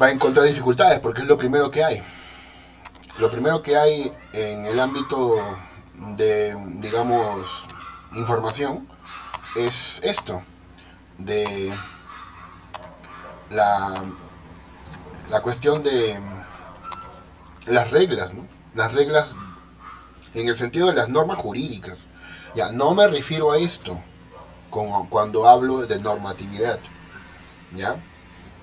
va a encontrar dificultades porque es lo primero que hay. Lo primero que hay en el ámbito de, digamos, información es esto, de la, la cuestión de las reglas, ¿no? Las reglas en el sentido de las normas jurídicas. Ya, no me refiero a esto cuando hablo de normatividad, ¿ya?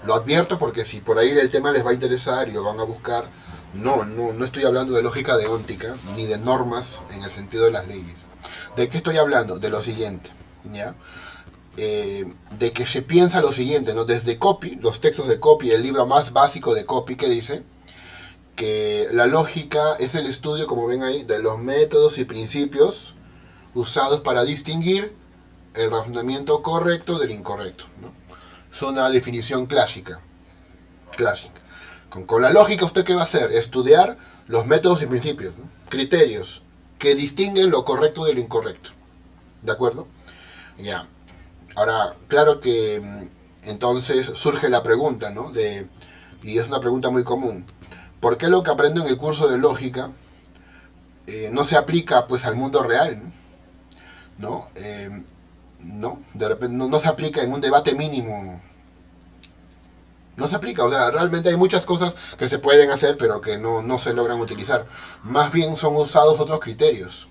Lo advierto porque si por ahí el tema les va a interesar y lo van a buscar, no estoy hablando de lógica deóntica ni de normas en el sentido de las leyes. ¿De qué estoy hablando? De lo siguiente, ¿ya? De que se piensa lo siguiente, ¿no? Desde Copy, los textos de Copy, el libro más básico de Copy, que dice que la lógica es el estudio, como ven ahí, de los métodos y principios usados para distinguir el razonamiento correcto del incorrecto, ¿no? Es una definición clásica. Con la lógica, ¿usted qué va a hacer? Estudiar los métodos y principios, ¿no? Criterios que distinguen lo correcto de lo incorrecto. ¿De acuerdo? Ya. Ahora, claro que entonces surge la pregunta, ¿no? Y es una pregunta muy común. ¿Por qué lo que aprendo en el curso de lógica no se aplica pues al mundo real? ¿No? No, de repente no se aplica en un debate mínimo. No se aplica, o sea, realmente hay muchas cosas que se pueden hacer pero que no se logran utilizar. Más bien son usados otros criterios.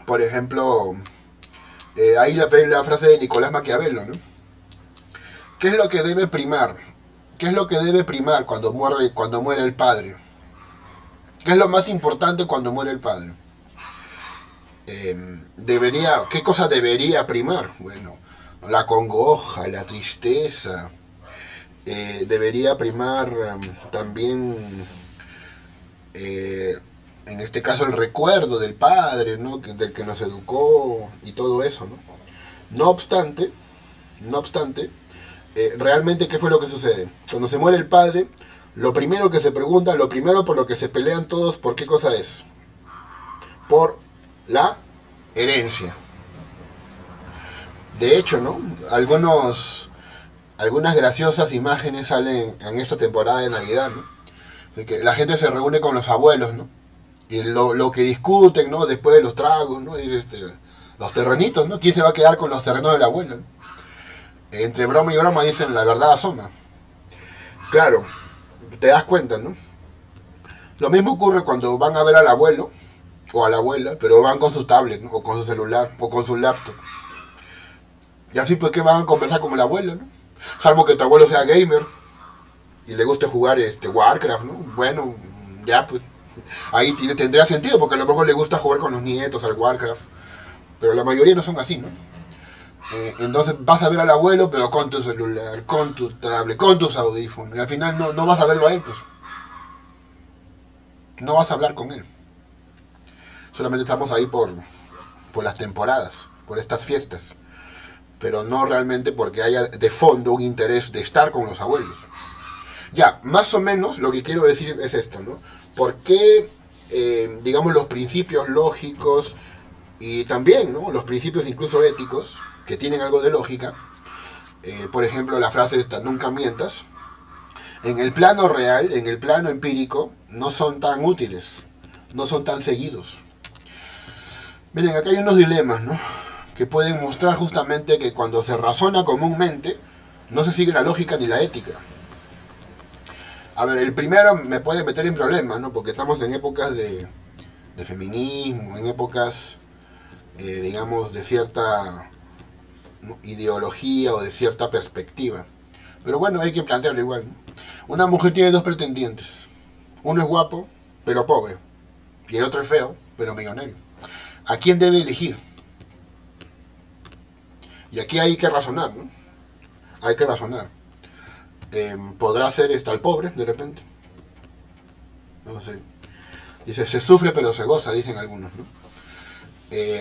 Por ejemplo, ahí la frase de Nicolás Maquiavelo, ¿no? ¿Qué es lo que debe primar? ¿Qué es lo que debe primar cuando muere el padre? ¿Qué es lo más importante cuando muere el padre? ¿Qué cosa debería primar? Bueno, la congoja, la tristeza. Debería primar también, en este caso, el recuerdo del padre, ¿no? Del que nos educó y todo eso, ¿no? No obstante, realmente, ¿qué fue lo que sucede? Cuando se muere el padre, lo primero que se pregunta, lo primero por lo que se pelean todos, ¿por qué cosa es? Por la herencia. De hecho, ¿no? Algunas graciosas imágenes salen en esta temporada de Navidad, ¿no? Así que la gente se reúne con los abuelos, ¿no? Y lo que discuten, ¿no? Después de los tragos, ¿no? Es los terrenitos, ¿no? ¿Quién se va a quedar con los terrenos del abuelo? ¿No? Entre broma y broma dicen la verdad asoma. Claro, te das cuenta, ¿no? Lo mismo ocurre cuando van a ver al abuelo o a la abuela, pero van con su tablet, ¿no? O con su celular, o con su laptop. Y así pues que van a conversar con el abuelo, ¿no? Salvo que tu abuelo sea gamer y le guste jugar Warcraft, ¿no? Bueno, ya pues ahí tendría sentido porque a lo mejor le gusta jugar con los nietos al Warcraft. Pero la mayoría no son así, ¿no? Entonces vas a ver al abuelo, pero con tu celular, con tu tablet, con tus audífonos. Y al final no vas a verlo a él, pues. No vas a hablar con él. Solamente estamos ahí por las temporadas, por estas fiestas. Pero no realmente porque haya de fondo un interés de estar con los abuelos. Ya, más o menos lo que quiero decir es esto, ¿no? ¿Por qué, digamos, los principios lógicos y también, ¿no? Los principios incluso éticos, que tienen algo de lógica, por ejemplo, la frase esta, nunca mientas, en el plano real, en el plano empírico, no son tan útiles, no son tan seguidos? Miren, acá hay unos dilemas, ¿no? Que pueden mostrar justamente que cuando se razona comúnmente, no se sigue la lógica ni la ética. A ver, el primero me puede meter en problemas, ¿no? Porque estamos en épocas de feminismo, en épocas, digamos, de cierta, ¿no? Ideología o de cierta perspectiva. Pero bueno, hay que plantearlo igual, ¿no? Una mujer tiene dos pretendientes. Uno es guapo, pero pobre. Y el otro es feo, pero millonario. ¿A quién debe elegir? Y aquí hay que razonar, ¿no? Hay que razonar. ¿Podrá ser al pobre, de repente? No sé. Dice, se sufre pero se goza, dicen algunos, ¿no?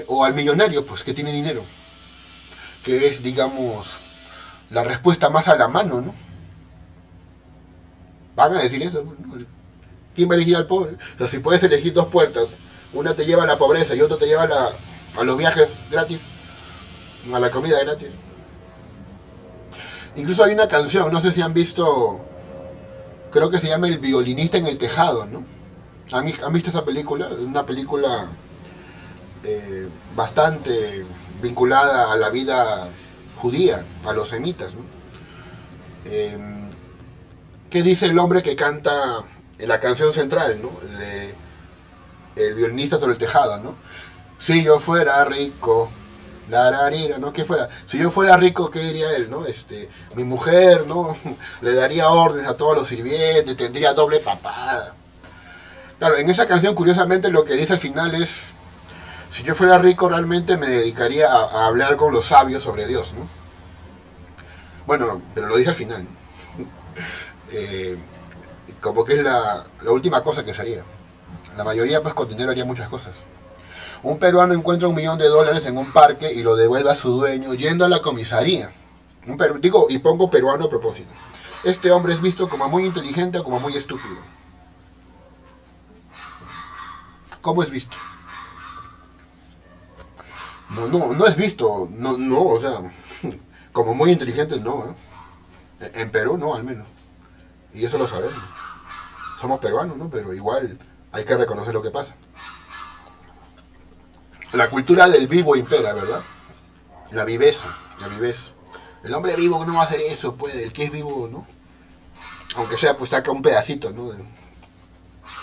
O al millonario, pues, que tiene dinero. Que es, digamos, la respuesta más a la mano, ¿no? Van a decir eso, ¿no? ¿Quién va a elegir al pobre? O sea, si puedes elegir dos puertas, una te lleva a la pobreza y otra te lleva a los viajes gratis, a la comida gratis. Incluso hay una canción, no sé si han visto, creo que se llama El violinista en el tejado, ¿no? ¿Han visto esa película? Es una película bastante vinculada a la vida judía, a los semitas, ¿no? Eh, ¿Qué dice el hombre que canta la canción central, ¿no? El violinista sobre el tejado, ¿no? Si yo fuera rico, la rarira, ¿no? ¿Qué fuera? Si yo fuera rico, ¿qué diría él, no? Mi mujer, ¿no? Le daría órdenes a todos los sirvientes, tendría doble papada. Claro, en esa canción, curiosamente, lo que dice al final es: si yo fuera rico, realmente me dedicaría a hablar con los sabios sobre Dios, ¿no? Bueno, pero lo dice al final, ¿no? Eh, Como que es la última cosa que se haría. La mayoría, pues, con dinero haría muchas cosas. Un peruano encuentra $1.000.000 en un parque y lo devuelve a su dueño yendo a la comisaría. Digo, y pongo peruano a propósito. Este hombre es visto como muy inteligente o como muy estúpido. ¿Cómo es visto? No es visto. No, o sea, como muy inteligente no, ¿eh? En Perú no, al menos. Y eso lo sabemos. Somos peruanos, ¿no? Pero igual hay que reconocer lo que pasa. La cultura del vivo impera, ¿verdad? La viveza, la viveza. El hombre vivo no va a hacer eso, pues, el que es vivo, ¿no? Aunque sea, pues saca un pedacito, ¿no? De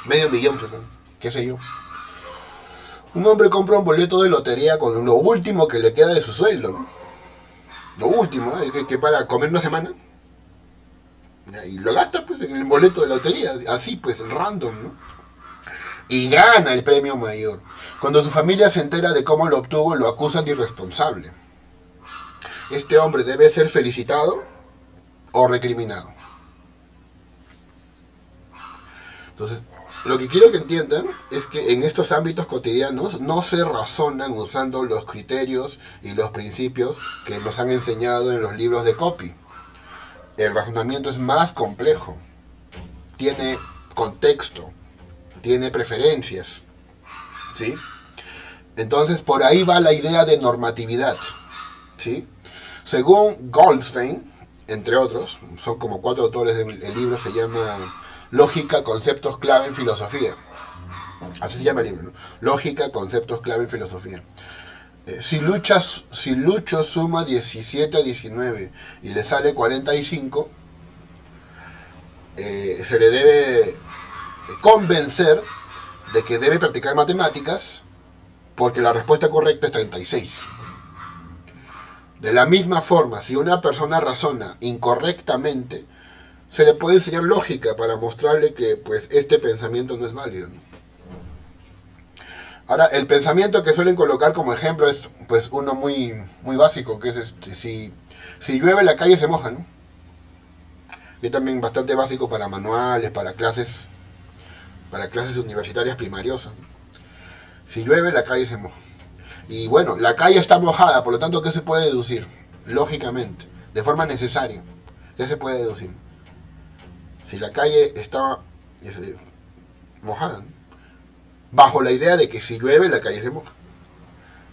medio millón, pues, ¿no? Qué sé yo. Un hombre compra un boleto de lotería con lo último que le queda de su sueldo, ¿no? Lo último, ¿eh? Que para comer una semana. Y lo gasta, pues, en el boleto de lotería. Así, pues, random, ¿no? Y gana el premio mayor. Cuando su familia se entera de cómo lo obtuvo, lo acusan de irresponsable. Este hombre debe ser felicitado o recriminado. Entonces, lo que quiero que entiendan es que en estos ámbitos cotidianos no se razonan usando los criterios y los principios que nos han enseñado en los libros de copy. El razonamiento es más complejo, tiene contexto, tiene preferencias, ¿sí? Entonces, por ahí va la idea de normatividad, ¿sí? Según Goldstein, entre otros, son como 4 autores del libro, se llama Lógica, conceptos clave en filosofía. Así se llama el libro, ¿no? Lógica, conceptos clave en filosofía. Si Lucho suma 17 a 19 y le sale 45, se le debe convencer de que debe practicar matemáticas porque la respuesta correcta es 36. De la misma forma, si una persona razona incorrectamente, se le puede enseñar lógica para mostrarle que, pues, este pensamiento no es válido, ¿no? Ahora, el pensamiento que suelen colocar como ejemplo es, pues, uno muy, muy básico, que es si llueve la calle se moja, ¿no? Y también bastante básico para manuales, para clases universitarias primariosas. Si llueve la calle se moja. Y bueno, la calle está mojada, por lo tanto, ¿qué se puede deducir? Lógicamente, de forma necesaria. ¿Qué se puede deducir? Si la calle está mojada, ¿no? Bajo la idea de que si llueve la calle se moja.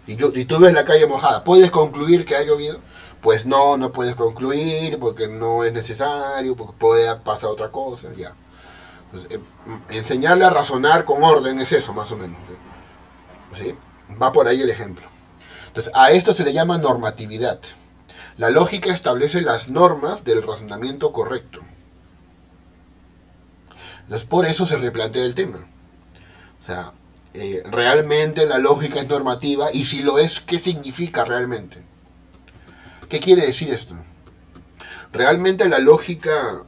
Y tú ves la calle mojada, ¿puedes concluir que ha llovido? Pues no puedes concluir porque no es necesario, porque puede pasar otra cosa, ya. Entonces, enseñarle a razonar con orden es eso, más o menos, ¿sí? Va por ahí el ejemplo. Entonces, a esto se le llama normatividad. La lógica establece las normas del razonamiento correcto. Entonces, por eso se replantea el tema. O sea, ¿realmente la lógica es normativa? Y si lo es, ¿qué significa realmente? ¿Qué quiere decir esto? ¿Realmente la lógica,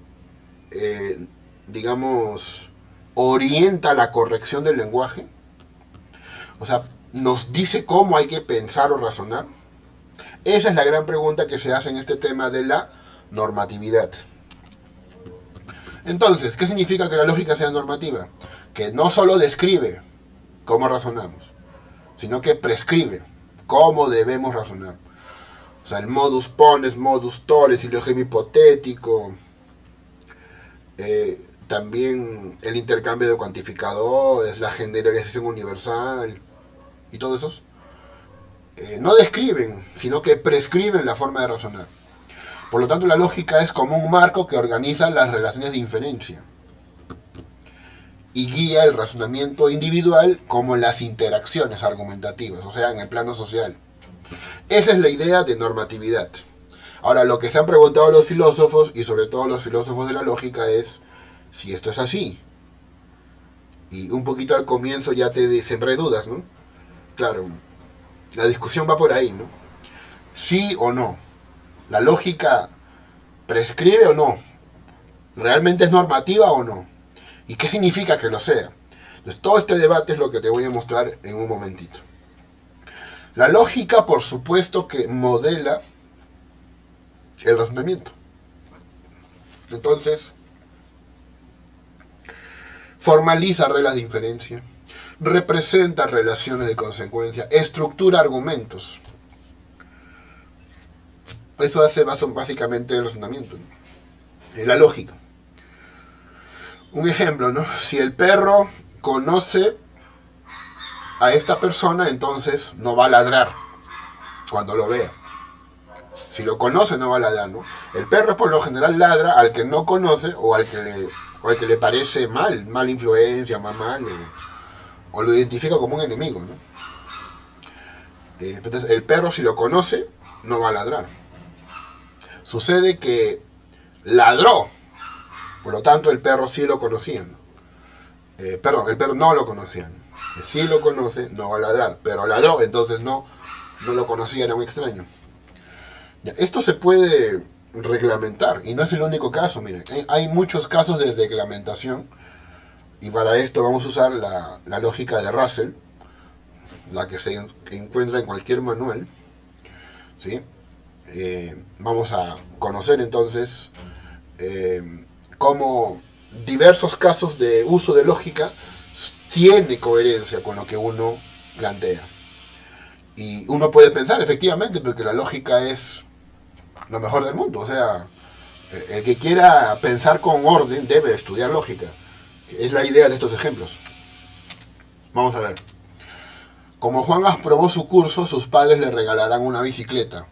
digamos, orienta la corrección del lenguaje? O sea, ¿nos dice cómo hay que pensar o razonar? Esa es la gran pregunta que se hace en este tema de la normatividad. Entonces, ¿qué significa que la lógica sea normativa? Que no solo describe cómo razonamos, sino que prescribe cómo debemos razonar. O sea, el modus ponens, modus tollens, silogismo hipotético, también el intercambio de cuantificadores, la generalización universal y todo eso, no describen, sino que prescriben la forma de razonar. Por lo tanto, la lógica es como un marco que organiza las relaciones de inferencia y guía el razonamiento individual como las interacciones argumentativas, o sea, en el plano social. Esa es la idea de normatividad. Ahora, lo que se han preguntado los filósofos, y sobre todo los filósofos de la lógica, es si esto es así. Y un poquito al comienzo ya te sembré dudas, ¿no? Claro, la discusión va por ahí, ¿no? Sí o no. ¿La lógica prescribe o no? ¿Realmente es normativa o no? ¿Y qué significa que lo sea? Entonces, todo este debate es lo que te voy a mostrar en un momentito. La lógica, por supuesto, que modela el razonamiento. Entonces, formaliza reglas de inferencia, representa relaciones de consecuencia, estructura argumentos. Eso hace básicamente el razonamiento, ¿no? La lógica. Un ejemplo, ¿no? Si el perro conoce a esta persona, entonces no va a ladrar cuando lo vea. Si lo conoce, no va a ladrar, ¿no? El perro por lo general ladra al que no conoce o al que le parece mala influencia, mal, o lo identifica como un enemigo, ¿no? Entonces, el perro, si lo conoce, no va a ladrar. Sucede que ladró, por lo tanto, el perro sí lo conocía, ¿no? Perdón, el perro no lo conocía, ¿no? Si lo conoce, no va a ladrar, pero ladró, entonces no lo conocía, era un extraño. Esto se puede reglamentar, y no es el único caso, miren, hay muchos casos de reglamentación, y para esto vamos a usar la lógica de Russell, la que se encuentra en cualquier manual, ¿sí? Vamos a conocer entonces cómo diversos casos de uso de lógica tiene coherencia con lo que uno plantea. Y uno puede pensar, efectivamente, porque la lógica es lo mejor del mundo. O sea, el que quiera pensar con orden debe estudiar lógica. Es la idea de estos ejemplos. Vamos a ver. Como Juan aprobó su curso, sus padres le regalarán una bicicleta,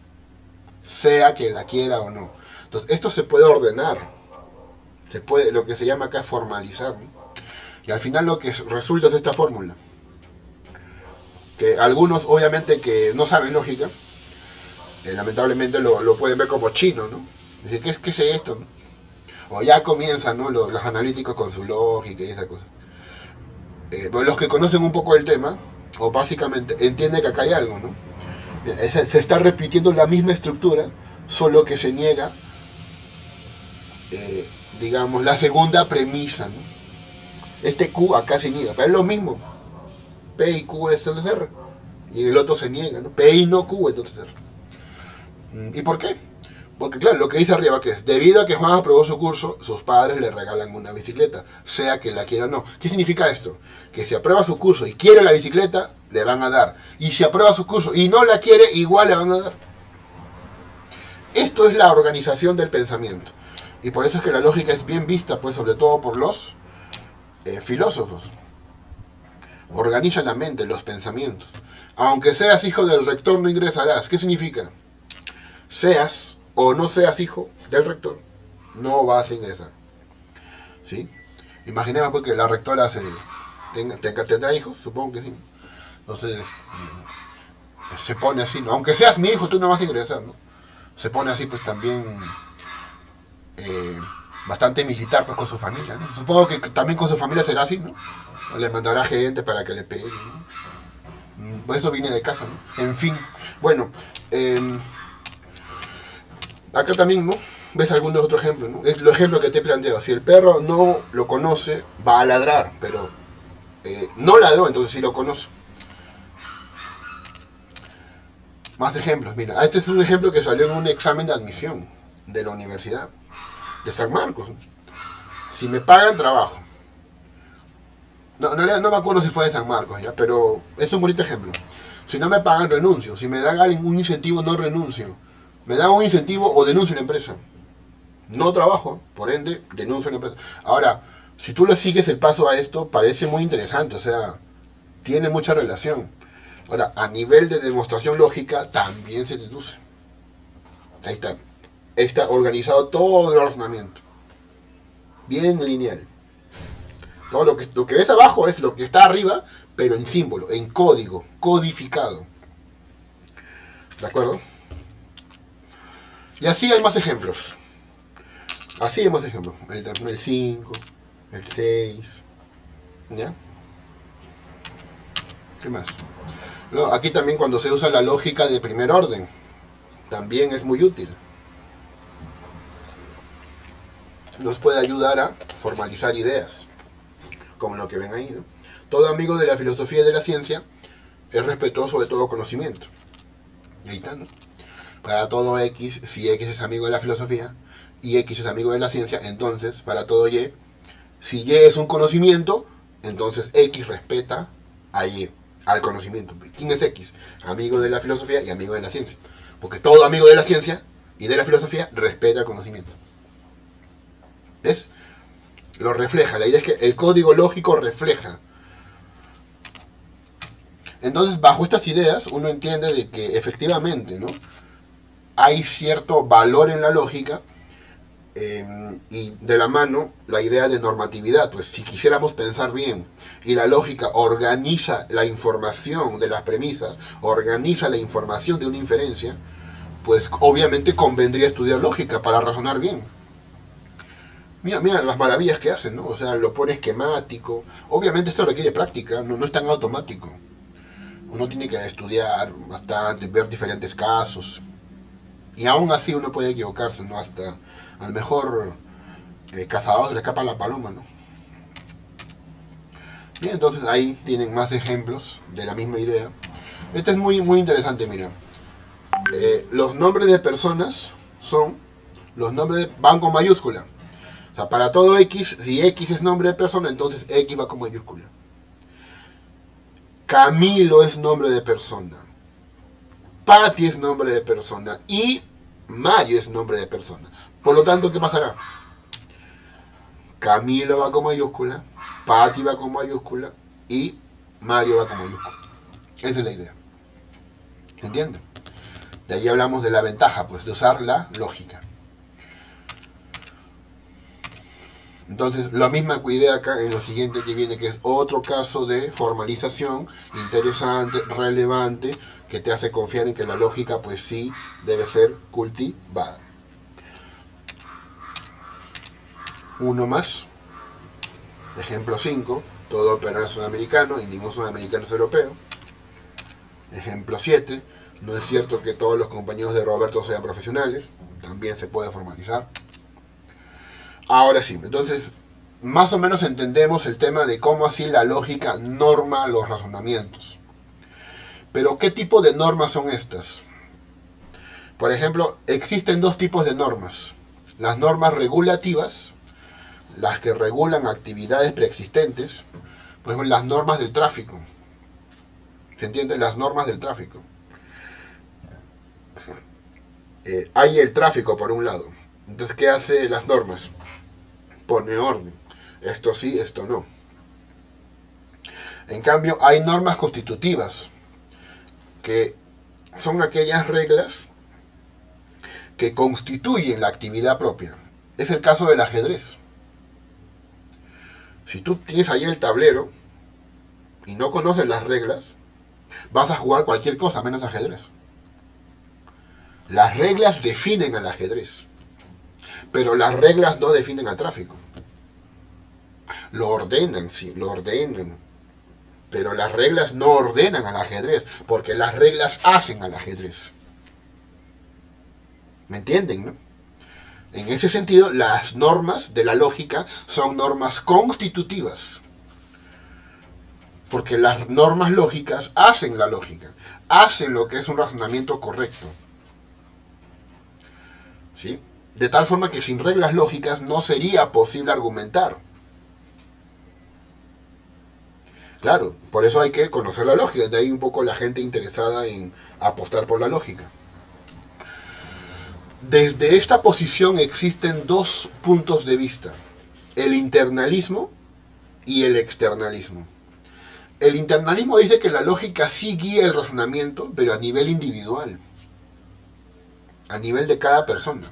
sea que la quiera o no. Entonces, esto se puede ordenar. Lo que se llama acá formalizar, ¿no? Y al final lo que resulta es esta fórmula. Que algunos, obviamente, que no saben lógica, lamentablemente lo pueden ver como chino, ¿no? Dicen, ¿qué es esto? O ya comienzan, ¿no? los analíticos con su lógica y esa cosa. Pues los que conocen un poco el tema, o básicamente entienden que acá hay algo, ¿no? Se está repitiendo la misma estructura, solo que se niega, digamos, la segunda premisa, ¿no? Este Q acá se niega, pero es lo mismo. P y Q es entonces R. Y el otro se niega, ¿no? P y no Q, entonces R. ¿Y por qué? Porque claro, lo que dice arriba que es, debido a que Juan aprobó su curso, sus padres le regalan una bicicleta, sea que la quiera o no. ¿Qué significa esto? Que si aprueba su curso y quiere la bicicleta, le van a dar. Y si aprueba su curso y no la quiere, igual le van a dar. Esto es la organización del pensamiento. Y por eso es que la lógica es bien vista, pues sobre todo por los filósofos. Organiza la mente, los pensamientos. Aunque seas hijo del rector, no ingresarás. ¿Qué significa? Seas o no seas hijo del rector, no vas a ingresar. ¿Sí? Imaginemos pues que la rectora tendrá hijos, supongo que sí. Entonces, se pone así, ¿no? Aunque seas mi hijo, tú no vas a ingresar, ¿no? Se pone así, pues también bastante militar, pues con su familia, ¿no? Supongo que también con su familia será así, ¿no? Le mandará gente para que le pegue, ¿no? Pues eso viene de casa, ¿no? En fin, bueno, acá también, ¿no? ¿Ves algunos otros ejemplos, no? Es lo ejemplo que te he planteado. Si el perro no lo conoce, va a ladrar, pero no ladró, entonces sí lo conoce. Más ejemplos, mira. Este es un ejemplo que salió en un examen de admisión de la universidad de San Marcos. Si me pagan, trabajo. No, en realidad no me acuerdo si fue de San Marcos, ¿ya? Pero es un bonito ejemplo. Si no me pagan, renuncio. Si me dan un incentivo, no renuncio. Me dan un incentivo o denuncio a la empresa. No trabajo, por ende, denuncio a la empresa. Ahora, si tú le sigues el paso a esto, parece muy interesante, o sea, tiene mucha relación. Ahora, a nivel de demostración lógica, también se deduce. Ahí está. está organizado todo el razonamiento. Bien lineal. Todo lo que ves abajo es lo que está arriba, pero en símbolo, en código, codificado. ¿De acuerdo? Y así hay más ejemplos. Así hay más ejemplos. El 5, el 6. ¿Ya? ¿Qué más? Luego, aquí también cuando se usa la lógica de primer orden, también es muy útil. Nos puede ayudar a formalizar ideas, como lo que ven ahí, ¿no? Todo amigo de la filosofía y de la ciencia es respetuoso de todo conocimiento. Y ahí está, ¿no? Para todo X, si X es amigo de la filosofía y X es amigo de la ciencia, entonces para todo Y, si Y es un conocimiento, entonces X respeta a Y, al conocimiento. ¿Quién es X? Amigo de la filosofía y amigo de la ciencia. Porque todo amigo de la ciencia y de la filosofía respeta el conocimiento. ¿Ves? Lo refleja. La idea es que el código lógico refleja. Entonces, bajo estas ideas, uno entiende de que efectivamente, ¿no?, hay cierto valor en la lógica, y de la mano la idea de normatividad. Pues si quisiéramos pensar bien y la lógica organiza la información de las premisas, organiza la información de una inferencia, pues obviamente convendría estudiar lógica para razonar bien. Mira las maravillas que hacen, ¿no? O sea, lo pone esquemático. Obviamente esto requiere práctica, no es tan automático. Uno tiene que estudiar bastante, ver diferentes casos. Y aún así uno puede equivocarse, ¿no? Hasta a lo mejor cazador se le escapa la paloma, ¿no? Bien, entonces ahí tienen más ejemplos de la misma idea. Este es muy, muy interesante, mira. Los nombres de personas son los nombres van con mayúscula. O sea, para todo X, si X es nombre de persona, entonces X va con mayúscula. Camilo es nombre de persona. Patty es nombre de persona. Y Mario es nombre de persona. Por lo tanto, ¿qué pasará? Camilo va con mayúscula, Patty va con mayúscula y Mario va con mayúscula. Esa es la idea. ¿Se entiende? De ahí hablamos de la ventaja, pues, de usar la lógica. Entonces, la misma idea acá en lo siguiente que viene, que es otro caso de formalización interesante, relevante, que te hace confiar en que la lógica, pues sí, debe ser cultivada. Uno más. Ejemplo 5. Todo operador es sudamericano y ningún sudamericano es europeo. Ejemplo 7. No es cierto que todos los compañeros de Roberto sean profesionales. También se puede formalizar. Ahora sí, entonces, más o menos entendemos el tema de cómo así la lógica norma los razonamientos. Pero, ¿qué tipo de normas son estas? Por ejemplo, existen dos tipos de normas. Las normas regulativas, las que regulan actividades preexistentes. Por ejemplo, las normas del tráfico. ¿Se entiende? Las normas del tráfico. Hay el tráfico por un lado. Entonces, ¿qué hace las normas? Pone orden. Esto sí, esto no. En cambio, hay normas constitutivas, que son aquellas reglas que constituyen la actividad propia. Es el caso del ajedrez. Si tú tienes ahí el tablero y no conoces las reglas, vas a jugar cualquier cosa menos ajedrez. Las reglas definen al ajedrez, pero las reglas no definen al tráfico. Lo ordenan, sí, lo ordenan, pero las reglas no ordenan al ajedrez, porque las reglas hacen al ajedrez. ¿Me entienden, no? En ese sentido, las normas de la lógica son normas constitutivas, porque las normas lógicas hacen la lógica, hacen lo que es un razonamiento correcto. ¿Sí? De tal forma que sin reglas lógicas no sería posible argumentar. Claro, por eso hay que conocer la lógica, de ahí un poco la gente interesada en apostar por la lógica. Desde esta posición existen dos puntos de vista, el internalismo y el externalismo. El internalismo dice que la lógica sí guía el razonamiento, pero a nivel individual, a nivel de cada persona.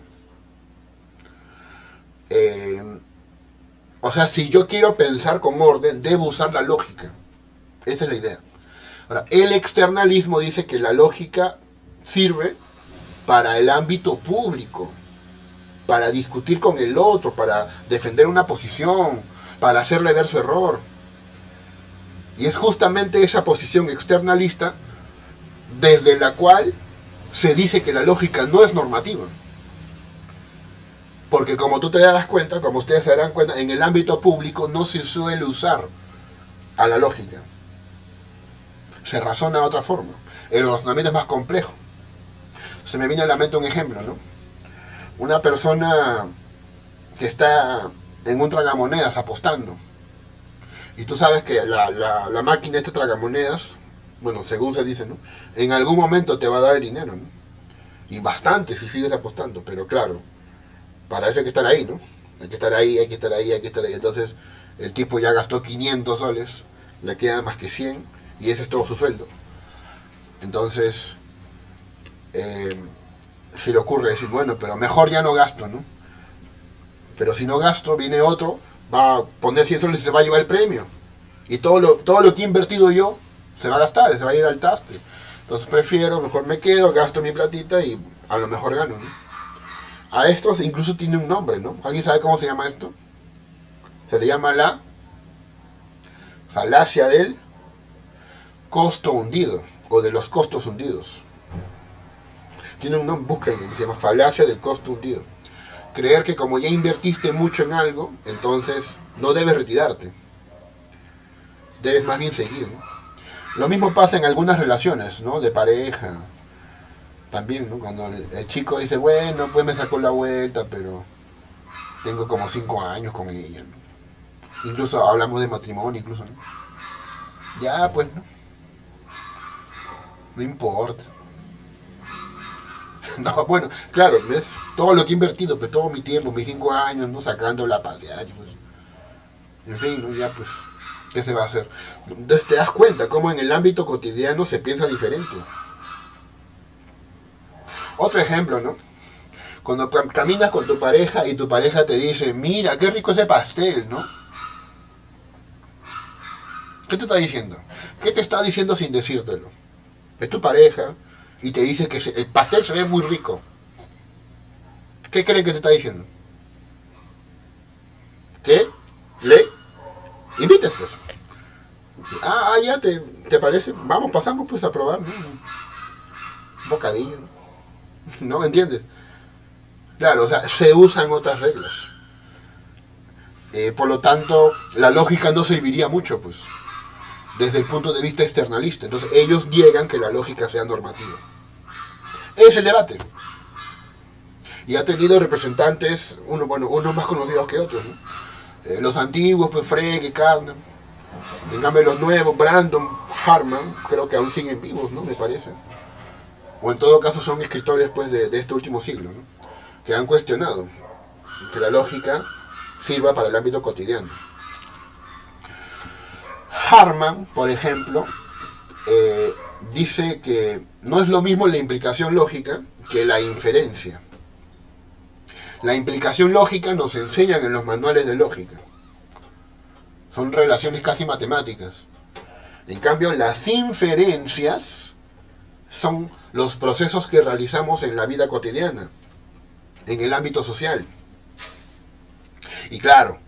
Eh, o sea, si yo quiero pensar con orden, debo usar la lógica. Esa es la idea. Ahora, el externalismo dice que la lógica sirve para el ámbito público, para discutir con el otro, para defender una posición, para hacerle ver su error. Y es justamente esa posición externalista desde la cual se dice que la lógica no es normativa. Porque como tú te darás cuenta, como ustedes se darán cuenta, en el ámbito público no se suele usar a la lógica. Se razona de otra forma. El razonamiento es más complejo. Se me viene a la mente un ejemplo, ¿no? Una persona que está en un tragamonedas apostando. Y tú sabes que la máquina de este tragamonedas, bueno, según se dice, ¿no? En algún momento te va a dar el dinero, ¿no? Y bastante si sigues apostando, pero claro, para eso hay que estar ahí, ¿no? Hay que estar ahí, hay que estar ahí, hay que estar ahí. Entonces, el tipo ya gastó 500 soles, le queda más que 100, y ese es todo su sueldo. Entonces, se le ocurre decir, bueno, pero mejor ya no gasto, ¿no? Pero si no gasto, viene otro, va a poner 100 soles y se va a llevar el premio. Y todo lo que he invertido yo se va a gastar, se va a ir al traste. Entonces prefiero, mejor me quedo, gasto mi platita y a lo mejor gano, ¿no? A estos incluso tiene un nombre, ¿no? ¿Alguien sabe cómo se llama esto? Se le llama la falacia del costo hundido, o de los costos hundidos. Tiene un nombre, búsquenlo, se llama falacia del costo hundido. Creer que como ya invertiste mucho en algo, entonces no debes retirarte. Debes más bien seguir, ¿no? Lo mismo pasa en algunas relaciones, ¿no? De pareja. También, ¿no? Cuando el chico dice, bueno, pues me sacó la vuelta, pero tengo como 5 años con ella, ¿no? Incluso hablamos de matrimonio, incluso, ¿no? Ya, pues, ¿no? No importa. No, bueno, claro, ¿ves? Todo lo que he invertido, pues todo mi tiempo, mis 5 años, ¿no? Sacando la paseada, pues. En fin, ¿no? Ya, pues, ¿qué se va a hacer? Entonces te das cuenta cómo en el ámbito cotidiano se piensa diferente. Otro ejemplo, ¿no? Cuando caminas con tu pareja y tu pareja te dice, mira, qué rico ese pastel, ¿no? ¿Qué te está diciendo? ¿Qué te está diciendo sin decírtelo? Es tu pareja y te dice que el pastel se ve muy rico. ¿Qué creen que te está diciendo? ¿Qué? ¿Le? Invites, pues. Ya, ¿te parece? Vamos, pasamos pues a probar, ¿no? Un bocadillo, ¿no? ¿No? ¿Entiendes? Claro, o sea, se usan otras reglas. Por lo tanto, la lógica no serviría mucho, pues, desde el punto de vista externalista. Entonces, ellos niegan que la lógica sea normativa. Es el debate. Y ha tenido representantes, unos más conocidos que otros, ¿no? Los antiguos, pues, Frege, Carnap. En cambio, los nuevos, Brandon, Harman, creo que aún siguen vivos, ¿no? Me parece. O en todo caso son escritores, pues, de este último siglo, ¿no? Que han cuestionado que la lógica sirva para el ámbito cotidiano. Harman, por ejemplo, dice que no es lo mismo la implicación lógica que la inferencia. La implicación lógica nos enseñan en los manuales de lógica. Son relaciones casi matemáticas. En cambio, las inferencias son los procesos que realizamos en la vida cotidiana, en el ámbito social. Y claro,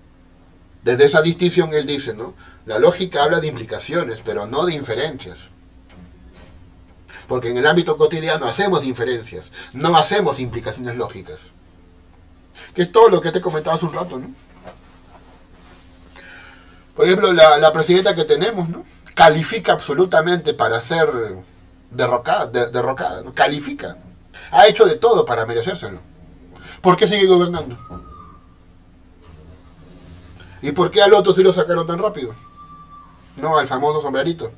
desde esa distinción él dice, ¿no? La lógica habla de implicaciones, pero no de inferencias. Porque en el ámbito cotidiano hacemos inferencias, no hacemos implicaciones lógicas. Que es todo lo que te comentaba hace un rato, ¿no? Por ejemplo, la presidenta que tenemos, ¿no? Califica absolutamente para ser derrocada, ¿no? Califica. Ha hecho de todo para merecérselo. ¿Por qué sigue gobernando? ¿Y por qué al otro sí lo sacaron tan rápido? No, al famoso sombrerito.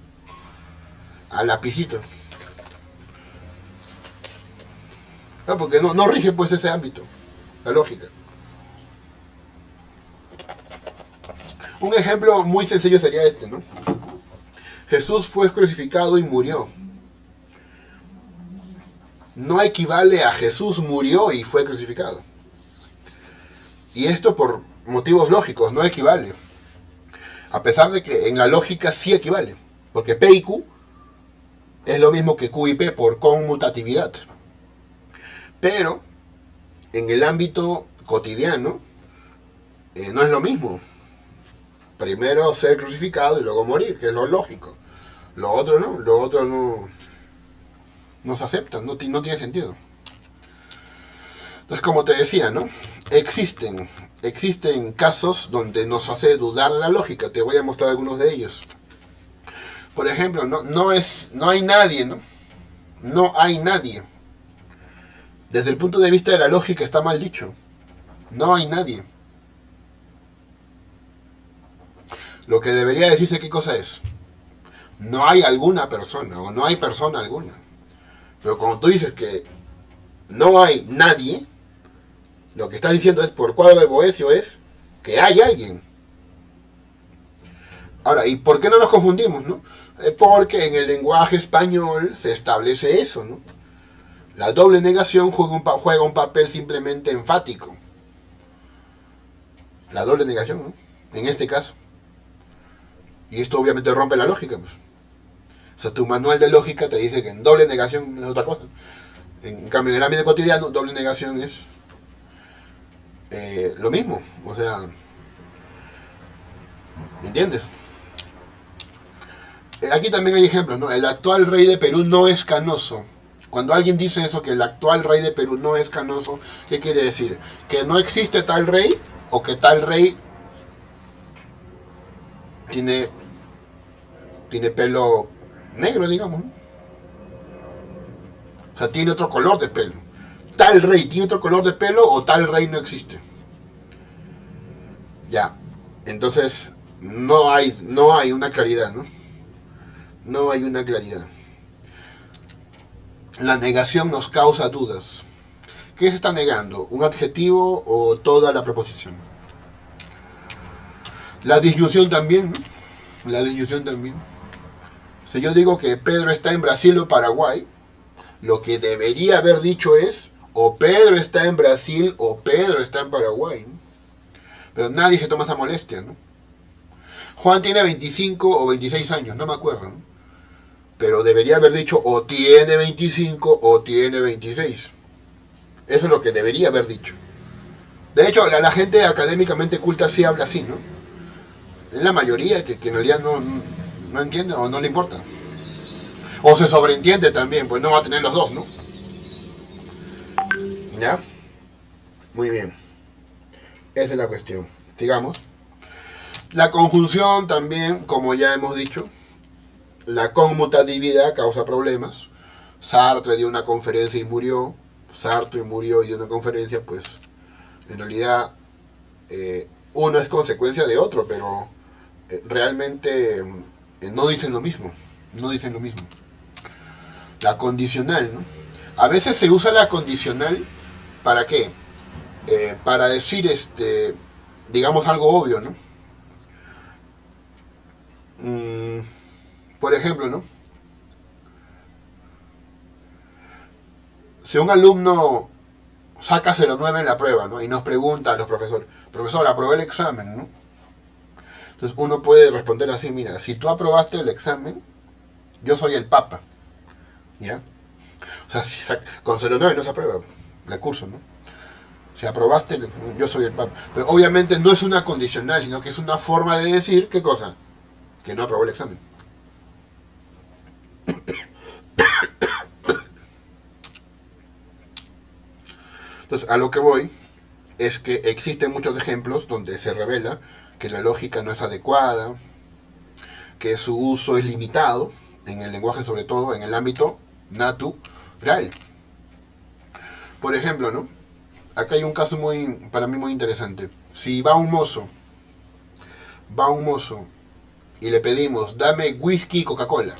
Al lapicito. No, porque no rige pues ese ámbito. La lógica. Un ejemplo muy sencillo sería este, ¿no? Jesús fue crucificado y murió. No equivale a Jesús murió y fue crucificado. Y esto por motivos lógicos, no equivale. A pesar de que en la lógica sí equivale. Porque P y Q es lo mismo que Q y P por conmutatividad. Pero en el ámbito cotidiano no es lo mismo. Primero ser crucificado y luego morir, que es lo lógico. Lo otro no se acepta, no tiene sentido. Entonces, como te decía, ¿no? Existen casos donde nos hace dudar de la lógica. Te voy a mostrar algunos de ellos. Por ejemplo, no hay nadie, ¿no? No hay nadie. Desde el punto de vista de la lógica está mal dicho. No hay nadie. Lo que debería decirse qué cosa es. No hay alguna persona o no hay persona alguna. Pero cuando tú dices que no hay nadie, lo que estás diciendo es por cuadro de Boecio es que hay alguien. Ahora, ¿y por qué no nos confundimos, no? Porque en el lenguaje español se establece eso, ¿no? La doble negación juega un papel simplemente enfático. La doble negación, ¿no? En este caso. Y esto obviamente rompe la lógica, pues. O sea, tu manual de lógica te dice que en doble negación es otra cosa. En cambio, en el ámbito cotidiano, doble negación es lo mismo. O sea, ¿me entiendes? Aquí también hay ejemplos, ¿no? El actual rey de Perú no es canoso. Cuando alguien dice eso, que el actual rey de Perú no es canoso, ¿qué quiere decir? ¿Que no existe tal rey o que tal rey tiene pelo negro, digamos, ¿no? O sea, tiene otro color de pelo. ¿Tal rey tiene otro color de pelo o tal rey no existe? Ya. Entonces, no hay una claridad, ¿no? No hay una claridad. La negación nos causa dudas. ¿Qué se está negando? ¿Un adjetivo o toda la preposición? La disyunción también, ¿no? La disyunción también. Si yo digo que Pedro está en Brasil o Paraguay, lo que debería haber dicho es o Pedro está en Brasil o Pedro está en Paraguay, ¿no? Pero nadie se toma esa molestia, ¿no? Juan tiene 25 o 26 años, no me acuerdo, ¿no? Pero debería haber dicho o tiene 25 o tiene 26. Eso es lo que debería haber dicho. De hecho, la gente académicamente culta sí habla así, ¿no? Es la mayoría que en realidad no entiende o no le importa. O se sobreentiende también, pues no va a tener los dos, ¿no? ¿Ya? Muy bien. Esa es la cuestión. Sigamos. La conjunción también, como ya hemos dicho, la conmutatividad causa problemas. Sartre dio una conferencia y murió. Sartre murió y dio una conferencia, pues en realidad uno es consecuencia de otro, pero realmente no dicen lo mismo. No dicen lo mismo. La condicional, ¿no? A veces se usa la condicional, ¿para qué? Para decir, digamos, algo obvio, ¿no? Por ejemplo, ¿no? Si un alumno saca 0,9 en la prueba, ¿no? Y nos pregunta a los profesores, profesor, aprobé el examen, ¿no? Entonces uno puede responder así, mira, si tú aprobaste el examen, yo soy el papa, ¿ya? O sea, si con 0,9 no se aprueba el curso, ¿no? Si aprobaste, yo soy el papa. Pero obviamente no es una condicional, sino que es una forma de decir, ¿qué cosa? Que no aprobó el examen. Entonces, a lo que voy es que existen muchos ejemplos donde se revela que la lógica no es adecuada, que su uso es limitado, en el lenguaje sobre todo, en el ámbito natural. Por ejemplo, ¿no? Acá hay un caso para mí muy interesante. Si va un mozo y le pedimos, dame whisky y Coca-Cola.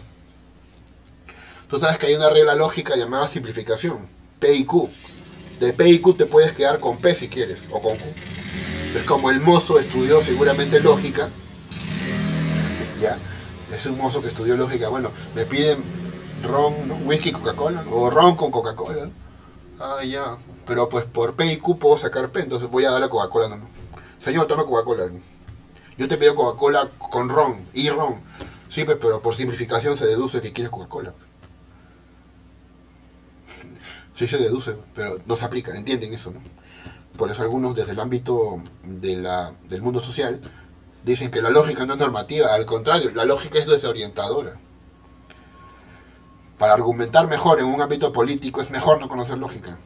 Tú sabes que hay una regla lógica llamada simplificación, P y Q. De P y Q te puedes quedar con P si quieres, o con Q. Es como el mozo estudió seguramente lógica, ya, es un mozo que estudió lógica, bueno, me piden ron, ¿no? Whisky, Coca-Cola, ¿no? O ron con Coca-Cola, ¿no? Ah, ya. Pero pues por P y Q puedo sacar P, entonces voy a darle Coca-Cola nomás. Señor, tome Coca-Cola. Yo te pido Coca-Cola con ron y ron. Sí, pues, pero por simplificación se deduce que quieres Coca-Cola. Sí se deduce, pero no se aplica, entienden eso, ¿no? Por eso algunos desde el ámbito del mundo social dicen que la lógica no es normativa, al contrario, la lógica es desorientadora. Para argumentar mejor en un ámbito político es mejor no conocer lógica.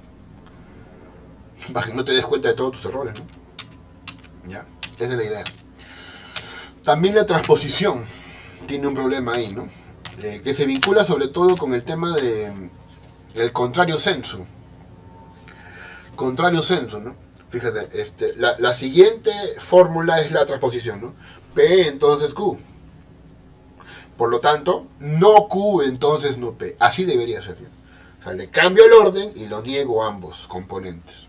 Para que no te des cuenta de todos tus errores, ¿no? ¿Ya? Esa es la idea. También la transposición tiene un problema ahí, ¿no? Que se vincula sobre todo con el tema de el contrario sensu. Contrario sensu, ¿no? Fíjate, la siguiente fórmula es la transposición, ¿no? P entonces Q. Por lo tanto, no Q entonces no P. Así debería ser, ¿ya? O sea, le cambio el orden y lo niego a ambos componentes.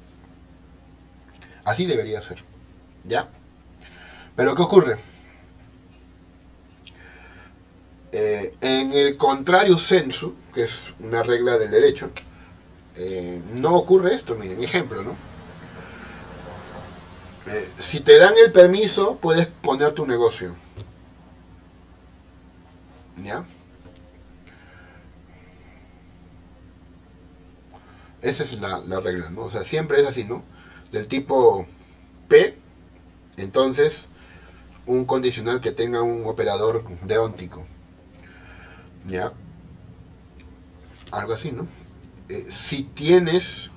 Así debería ser, ¿ya? Pero ¿qué ocurre? En el contrario sensu, que es una regla del derecho, no ocurre esto. Miren, ejemplo, ¿no? Si te dan el permiso, puedes poner tu negocio, ¿ya? Esa es la regla, ¿no? O sea, siempre es así, ¿no? Del tipo P, entonces un condicional que tenga un operador deóntico, ¿ya? Algo así, ¿no? Si tienes...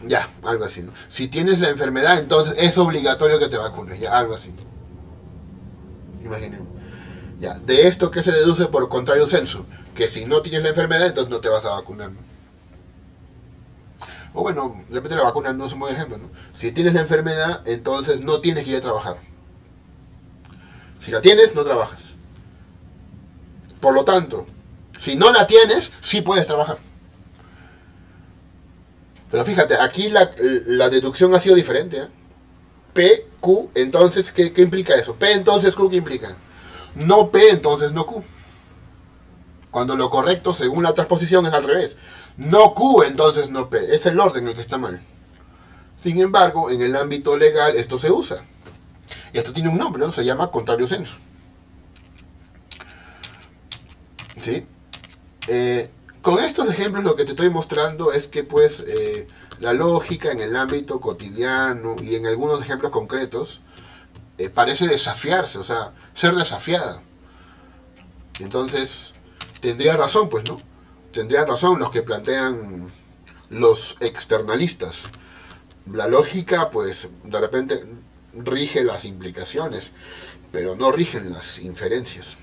ya, algo así, ¿no? Si tienes la enfermedad, entonces es obligatorio que te vacunes, ya, algo así. Imaginen. Ya, de esto que se deduce por contrario sensu, que si no tienes la enfermedad, entonces no te vas a vacunar, ¿no? O bueno, de repente la vacuna no es un buen ejemplo, ¿no? Si tienes la enfermedad, entonces no tienes que ir a trabajar. Si la tienes, no trabajas. Por lo tanto, si no la tienes, sí puedes trabajar. Pero fíjate, aquí la deducción ha sido diferente, ¿eh? P, Q, entonces, ¿qué implica eso? P, entonces, Q, ¿qué implica? No P, entonces no Q. Cuando lo correcto, según la transposición, es al revés. No Q, entonces no P. Es el orden el que está mal. Sin embargo, en el ámbito legal esto se usa. Y esto tiene un nombre, ¿no? Se llama contrario sensu. ¿Sí? Con estos ejemplos lo que te estoy mostrando es que pues la lógica en el ámbito cotidiano y en algunos ejemplos concretos parece desafiarse, o sea, ser desafiada. Entonces, tendría razón, pues, ¿no? Tendrían razón los que plantean los externalistas. La lógica, pues, de repente rige las implicaciones, pero no rigen las inferencias.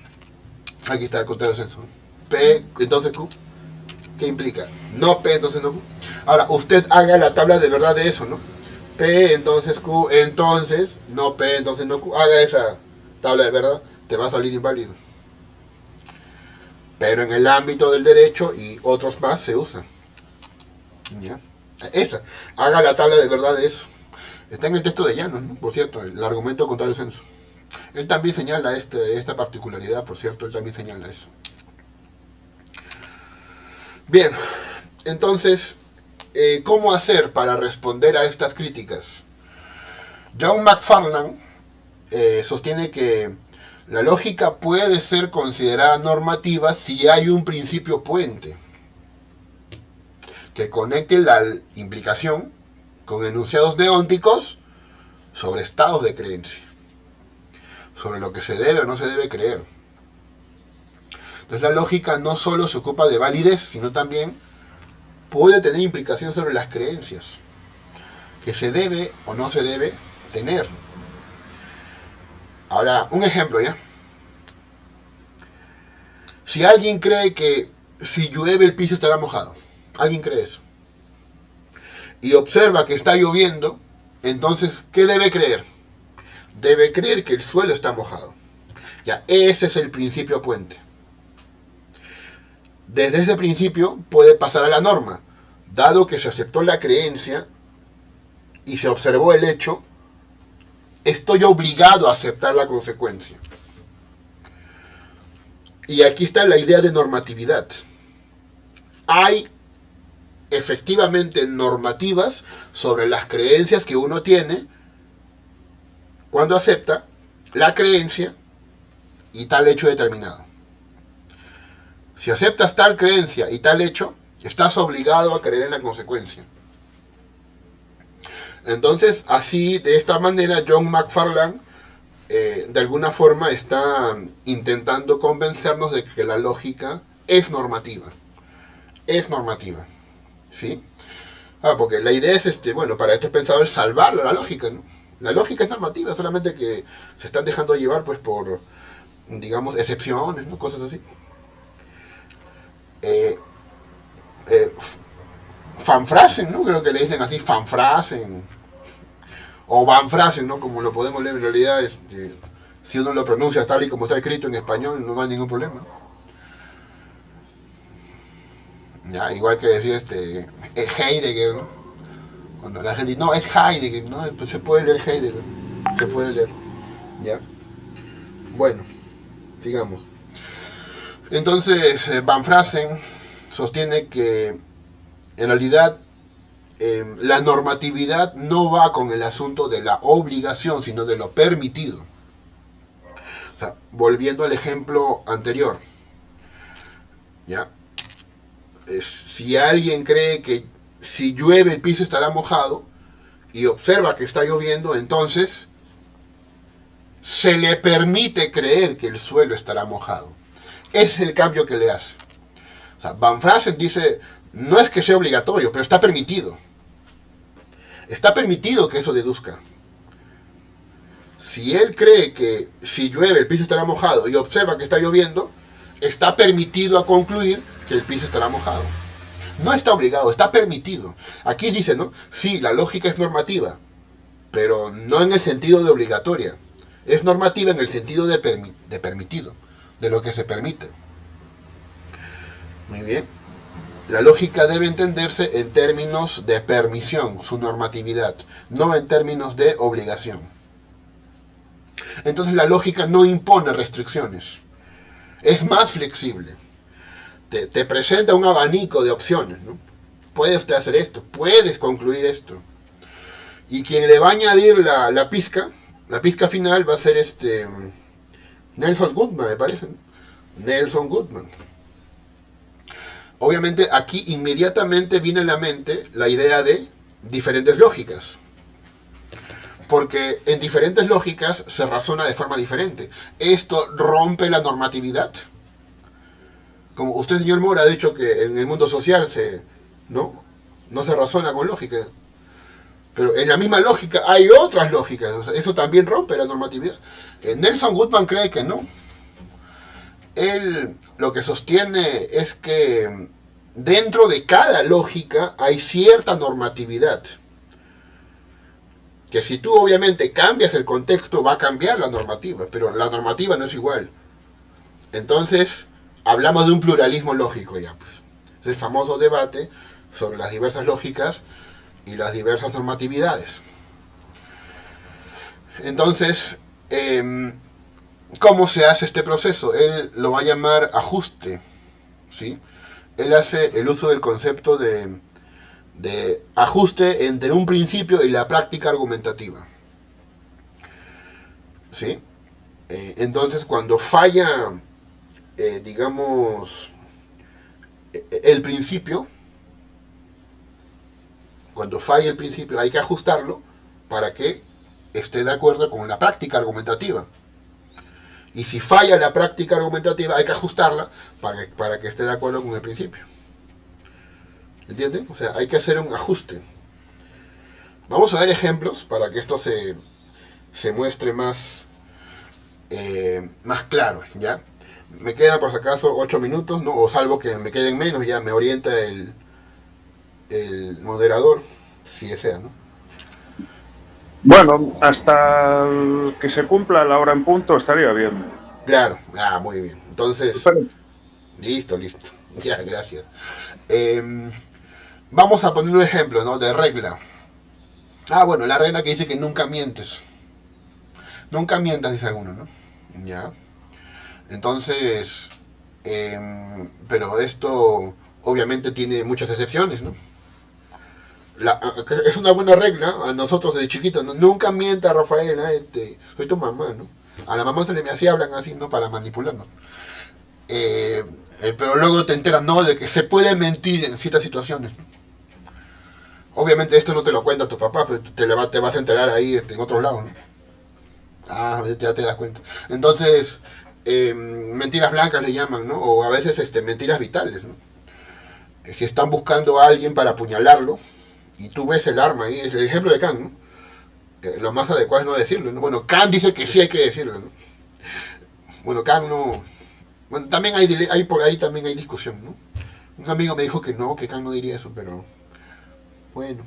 Aquí está el contrario sensu. P, entonces Q. ¿Qué implica? No P, entonces no Q. Ahora, usted haga la tabla de verdad de eso, ¿no? P, entonces Q, entonces, no P, entonces no Q. Haga esa tabla de verdad, te va a salir inválido. Pero en el ámbito del derecho y otros más se usa. ¿Ya? Esa. Haga la tabla de verdad de eso. Está en el texto de Llanos, ¿no? Por cierto, el argumento contrario sensu. Él también señala esta particularidad, por cierto, él también señala eso. Bien, entonces, ¿cómo hacer para responder a estas críticas? John McFarland sostiene que la lógica puede ser considerada normativa si hay un principio puente que conecte la implicación con enunciados deónticos sobre estados de creencia, sobre lo que se debe o no se debe creer. Entonces la lógica no solo se ocupa de validez, sino también puede tener implicaciones sobre las creencias, que se debe o no se debe tener. Ahora, un ejemplo, ¿ya? Si alguien cree que si llueve el piso estará mojado, alguien cree eso, y observa que está lloviendo, entonces, ¿qué debe creer? Debe creer que el suelo está mojado. Ya, ese es el principio puente. Desde ese principio puede pasar a la norma, dado que se aceptó la creencia y se observó el hecho, estoy obligado a aceptar la consecuencia. Y aquí está la idea de normatividad. hay efectivamente normativas sobre las creencias que uno tiene cuando acepta la creencia y tal hecho determinado. Si aceptas tal creencia y tal hecho, estás obligado a creer en la consecuencia. Entonces, así, de esta manera, John McFarlane de alguna forma está intentando convencernos de que la lógica es normativa. Es normativa. ¿Sí? Porque la idea es, bueno, para esto es pensado el salvar la lógica, ¿no? La lógica es normativa, solamente que se están dejando llevar pues por, digamos, excepciones, ¿no? Cosas así. Eh, eh, fanfrasen, ¿no? Creo que le dicen así, fanfrasen. O vanfrasen, ¿no? Como lo podemos leer en realidad, si uno lo pronuncia tal y como está escrito en español, no hay ningún problema. Ya, igual que decir Heidegger, ¿no? Cuando la gente dice, no, es Heidegger, ¿no? Pues se puede leer Heidegger, se puede leer. ¿Ya? Bueno, sigamos. Entonces, Van Frasen sostiene que en realidad la normatividad no va con el asunto de la obligación, sino de lo permitido. O sea, volviendo al ejemplo anterior, ¿ya? Si alguien cree que si llueve el piso estará mojado y observa que está lloviendo, entonces se le permite creer que el suelo estará mojado. Ese es el cambio que le hace. O sea, Van Frasen dice, no es que sea obligatorio, pero está permitido. Está permitido que eso deduzca. Si él cree que si llueve el piso estará mojado y observa que está lloviendo, está permitido a concluir que el piso estará mojado. No está obligado, está permitido. Aquí dice, ¿no? Sí, la lógica es normativa, pero no en el sentido de obligatoria. Es normativa en el sentido de permitido, de lo que se permite. Muy bien. La lógica debe entenderse en términos de permisión, su normatividad, no en términos de obligación. Entonces la lógica no impone restricciones, es más flexible. Te presenta un abanico de opciones, ¿no? Puedes hacer esto, puedes concluir esto. Y quien le va a añadir la pizca final va a ser Nelson Goodman, me parece, ¿no? Nelson Goodman. Obviamente aquí inmediatamente viene a la mente la idea de diferentes lógicas. Porque en diferentes lógicas se razona de forma diferente. Esto rompe la normatividad. Como usted, señor Mora, ha dicho que en el mundo social no se razona con lógica. Pero en la misma lógica hay otras lógicas. O sea, eso también rompe la normatividad. Nelson Goodman cree que no. Él lo que sostiene es que dentro de cada lógica hay cierta normatividad. Que si tú obviamente cambias el contexto va a cambiar la normativa, pero la normativa no es igual. Entonces hablamos de un pluralismo lógico ya, pues. Es el famoso debate sobre las diversas lógicas y las diversas normatividades. Entonces, ¿cómo se hace este proceso? Él lo va a llamar ajuste, ¿sí? Él hace el uso del concepto de ajuste entre un principio y la práctica argumentativa, ¿sí? Entonces, cuando falla, digamos, el principio, hay que ajustarlo para que esté de acuerdo con la práctica argumentativa. Y si falla la práctica argumentativa, hay que ajustarla para que esté de acuerdo con el principio. ¿Entienden? O sea, hay que hacer un ajuste. Vamos a ver ejemplos para que esto se muestre más claro, ¿ya? Me quedan por si acaso 8 minutos, ¿no? O salvo que me queden menos, ya me orienta el moderador, si desea, ¿no? Bueno, hasta que se cumpla la hora en punto estaría bien. Claro, muy bien. Entonces, Pero, listo. Ya, gracias. Vamos a poner un ejemplo, ¿no? De regla. Bueno, la regla que dice que nunca mientes. Nunca mientas, dice alguno, ¿no? Ya. Entonces, pero esto obviamente tiene muchas excepciones, ¿no? Es una buena regla a nosotros de chiquitos, ¿no? Nunca mienta, Rafael, soy tu mamá, ¿no? A la mamá se le me hacía hablan así, ¿no? Para manipularnos. Pero luego te enteras, ¿no? De que se puede mentir en ciertas situaciones, ¿no? Obviamente esto no te lo cuenta tu papá, pero te vas a enterar ahí en otro lado, ¿no? Ah, ya te das cuenta. Entonces, mentiras blancas le llaman, ¿no? O a veces mentiras vitales, ¿no? Si están buscando a alguien para apuñalarlo, y tú ves el arma ahí, es el ejemplo de Khan, ¿no? Lo más adecuado es no decirlo, ¿no? Bueno, Khan dice que sí hay que decirlo, ¿no? Bueno, Khan no... Bueno, también hay por ahí también hay discusión, ¿no? Un amigo me dijo que no, que Khan no diría eso, pero... Bueno,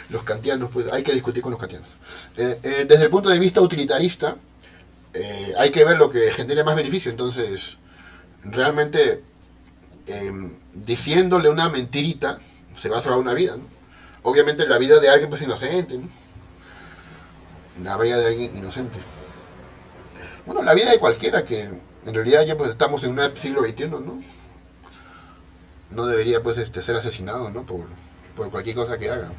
los kantianos, pues hay que discutir con los kantianos. Desde el punto de vista utilitarista, hay que ver lo que genere más beneficio. Entonces, realmente, diciéndole una mentirita, se va a salvar una vida, ¿no? Obviamente la vida de alguien pues inocente, ¿no? La vida de alguien inocente. Bueno, la vida de cualquiera que en realidad ya pues estamos en un siglo XXI, ¿no? No debería pues ser asesinado, ¿no? Por cualquier cosa que haga.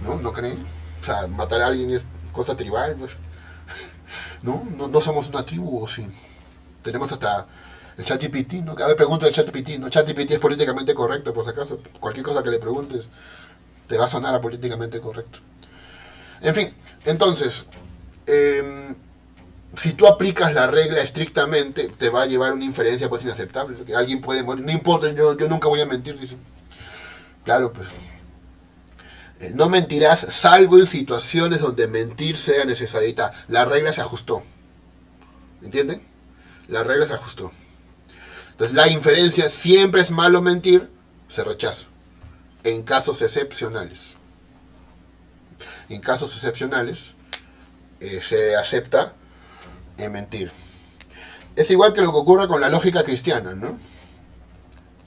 ¿No? ¿No creen? O sea, matar a alguien es cosa tribal, pues. No somos una tribu, ¿o sí? Tenemos hasta el ChatGPT, ¿no? A ver, pregunta el ChatGPT, ¿no? ChatGPT es políticamente correcto, por si acaso. Cualquier cosa que le preguntes te va a sonar a políticamente correcto. En fin, entonces, si tú aplicas la regla estrictamente, te va a llevar una inferencia pues inaceptable. Que alguien puede morir, no importa, yo nunca voy a mentir, dice. Claro, pues. No mentirás, salvo en situaciones donde mentir sea necesario. La regla se ajustó. ¿Entienden? La regla se ajustó. Entonces la inferencia, siempre es malo mentir, se rechaza. En casos excepcionales. En casos excepcionales se acepta mentir. Es igual que lo que ocurre con la lógica cristiana, ¿no?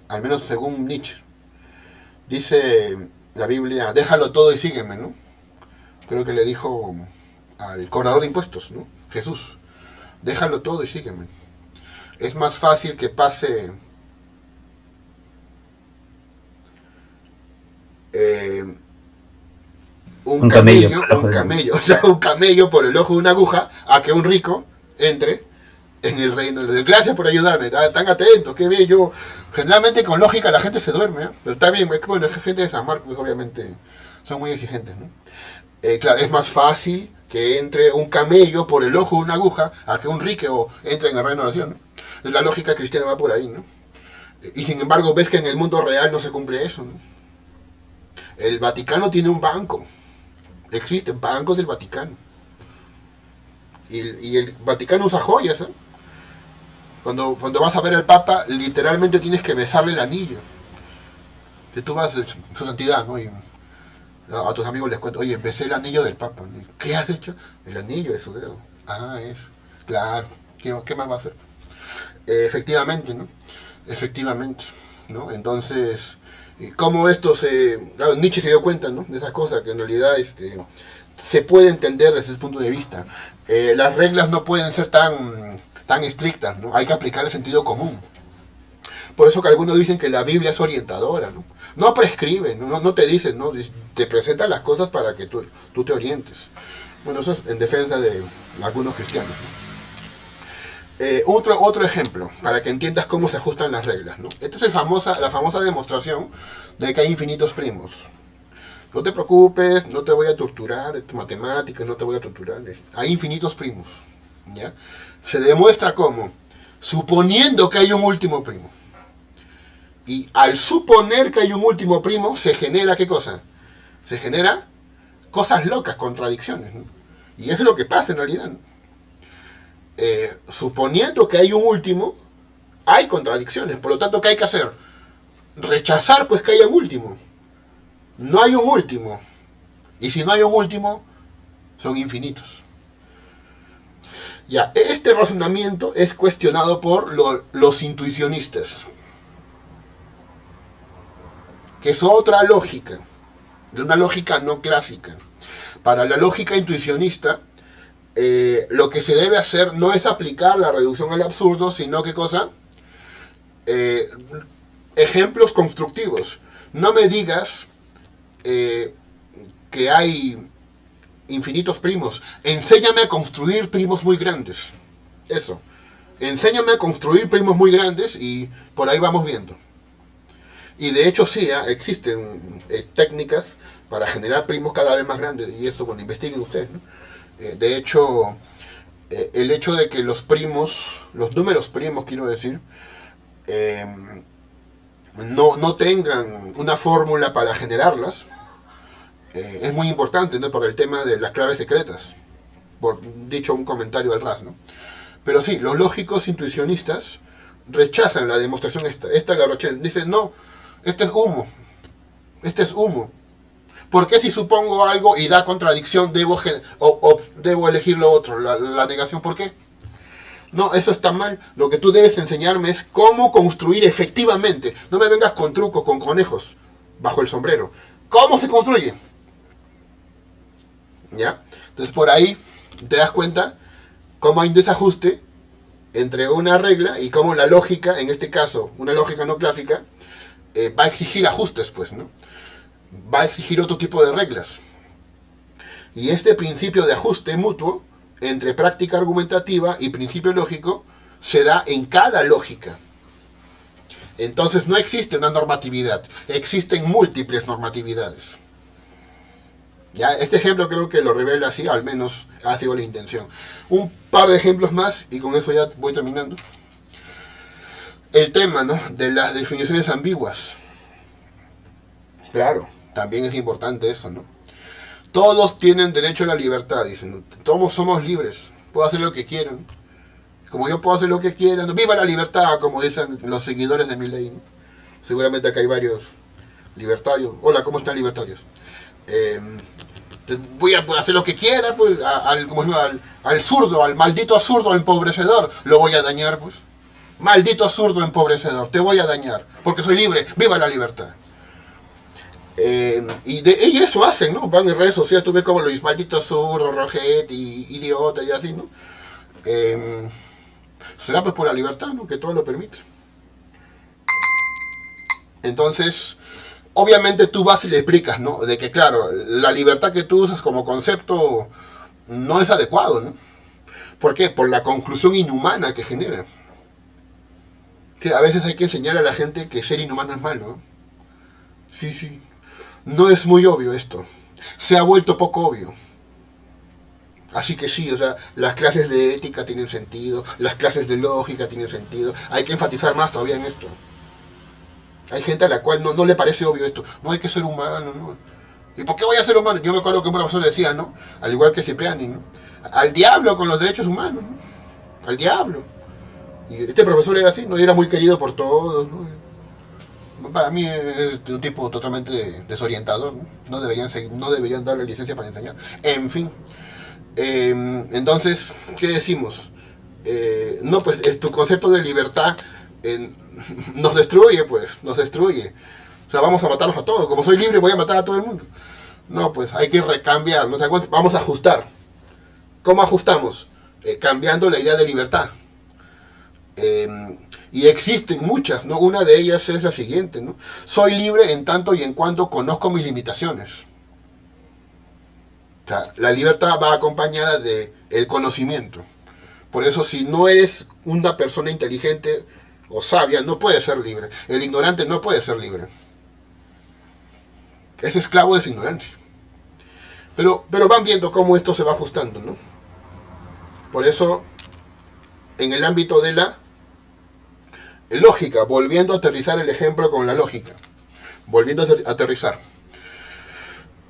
Al menos según Nietzsche. Dice la Biblia, déjalo todo y sígueme, ¿no? Creo que le dijo al cobrador de impuestos, ¿no? Jesús, déjalo todo y sígueme. Es más fácil que pase un camello por el ojo de una aguja a que un rico entre en el reino de Dios. Gracias por ayudarme, tan atentos, qué bello. Generalmente con lógica la gente se duerme, ¿eh? Pero está bien, bueno, es gente de San Marcos, pues, obviamente son muy exigentes, ¿no? Claro, es más fácil que entre un camello por el ojo de una aguja a que un rico entre en el reino de Dios, ¿no? La lógica cristiana va por ahí, ¿no? Y sin embargo ves que en el mundo real no se cumple eso, ¿no? El Vaticano tiene un banco, existen bancos del Vaticano, y el Vaticano usa joyas, ¿eh? Cuando vas a ver al Papa, literalmente tienes que besarle el anillo. Que tú vas, su santidad, ¿no? Y a tus amigos les cuento, oye, besé el anillo del Papa, ¿no? ¿Qué has hecho? El anillo de su dedo. Ah, eso. Claro. ¿Qué más va a hacer? Efectivamente, ¿no? Efectivamente, ¿no? Entonces, ¿cómo esto claro, Nietzsche se dio cuenta, ¿no? De esas cosas que en realidad se puede entender desde ese punto de vista. Las reglas no pueden ser tan estrictas, ¿no? Hay que aplicar el sentido común. Por eso que algunos dicen que la Biblia es orientadora, ¿no? No prescribe, no te dicen, ¿no? Te presentan las cosas para que tú te orientes. Bueno, eso es en defensa de algunos cristianos, ¿no? Otro ejemplo, para que entiendas cómo se ajustan las reglas, ¿no? Esta es la famosa demostración de que hay infinitos primos. No te preocupes, no te voy a torturar, matemáticas, no te voy a torturar. Hay infinitos primos, ¿ya? Se demuestra cómo, suponiendo que hay un último primo. Y al suponer que hay un último primo, se genera, ¿qué cosa? Se genera cosas locas, contradicciones, ¿no? Y eso es lo que pasa en realidad, ¿no? Suponiendo que hay un último, hay contradicciones. Por lo tanto, ¿qué hay que hacer? Rechazar pues que haya un último. No hay un último. Y si no hay un último, son infinitos. Ya, este razonamiento es cuestionado por los intuicionistas, que es otra lógica, una lógica no clásica. Para la lógica intuicionista, lo que se debe hacer no es aplicar la reducción al absurdo, sino ¿qué cosa? eh, ejemplos constructivos. No me digas que hay infinitos primos. Enséñame a construir primos muy grandes. Eso. Enséñame a construir primos muy grandes y por ahí vamos viendo. Y de hecho sí, existen técnicas para generar primos cada vez más grandes. Y eso, bueno, investiguen ustedes, ¿no? De hecho, el hecho de que los primos, los números primos, quiero decir, eh, no tengan una fórmula para generarlas, es muy importante, ¿no? Por el tema de las claves secretas, por dicho un comentario al ras, ¿no? Pero sí, los lógicos intuicionistas rechazan la demostración esta la rechazan, dicen, no, este es humo, este es humo. ¿Por qué si supongo algo y da contradicción debo elegir lo otro, la negación? ¿Por qué? No, eso está mal. Lo que tú debes enseñarme es cómo construir efectivamente. No me vengas con trucos, con conejos bajo el sombrero. ¿Cómo se construye? ¿Ya? Entonces por ahí te das cuenta cómo hay un desajuste entre una regla y cómo la lógica, en este caso una lógica no clásica, va a exigir ajustes, pues, ¿no? Va a exigir otro tipo de reglas. Y este principio de ajuste mutuo entre práctica argumentativa y principio lógico se da en cada lógica. Entonces no existe una normatividad, existen múltiples normatividades. Ya, este ejemplo creo que lo revela así, al menos ha sido la intención. Un par de ejemplos más y con eso ya voy terminando. El tema, ¿no?, de las definiciones ambiguas. Claro, también es importante eso, ¿no? Todos tienen derecho a la libertad, dicen. Todos somos libres, puedo hacer lo que quieran. Como yo puedo hacer lo que quiera, ¿no? ¡Viva la libertad!, como dicen los seguidores de Milei, ¿no? Seguramente acá hay varios libertarios. Hola, ¿cómo están, libertarios? Voy a hacer lo que quiera, pues, al zurdo, al maldito zurdo empobrecedor, lo voy a dañar, pues. Maldito zurdo empobrecedor, te voy a dañar, porque soy libre, ¡viva la libertad! Y eso hacen, ¿no? Van en redes sociales, tú ves como los malditos zurdos, rojete, idiota y así, ¿no? Será pues por la libertad, ¿no?, que todo lo permite. Entonces, obviamente tú vas y le explicas, ¿no?, de que claro, la libertad que tú usas como concepto no es adecuado, ¿no? ¿Por qué? Por la conclusión inhumana que genera. Que a veces hay que enseñar a la gente que ser inhumano es malo, ¿no? Sí. No es muy obvio esto. Se ha vuelto poco obvio. Así que sí, o sea, las clases de ética tienen sentido, las clases de lógica tienen sentido. Hay que enfatizar más todavía en esto. Hay gente a la cual no le parece obvio esto. No hay que ser humano, ¿no? ¿Y por qué voy a ser humano? Yo me acuerdo que un profesor decía, ¿no?, al igual que Cipriani, ¿no?, al diablo con los derechos humanos, ¿no?, al diablo. Y este profesor era así, ¿no?, y era muy querido por todos, ¿no? Para mí es un tipo totalmente desorientador, ¿no? No deberían darle licencia para enseñar. En fin. Entonces, ¿qué decimos? No, pues tu concepto de libertad nos destruye, pues, nos destruye. O sea, vamos a matarlos a todos. Como soy libre, voy a matar a todo el mundo. No, pues hay que recambiar, ¿no? Vamos a ajustar. ¿Cómo ajustamos? Cambiando la idea de libertad. Y existen muchas, ¿no? Una de ellas es la siguiente, ¿no? Soy libre en tanto y en cuanto conozco mis limitaciones. O sea, la libertad va acompañada de el conocimiento. Por eso, si no eres una persona inteligente o sabia, no puedes ser libre. El ignorante no puede ser libre. Es esclavo de su ignorancia. Pero van viendo cómo esto se va ajustando, ¿no? Por eso, en el ámbito de la lógica, volviendo a aterrizar el ejemplo con la lógica, volviendo a aterrizar.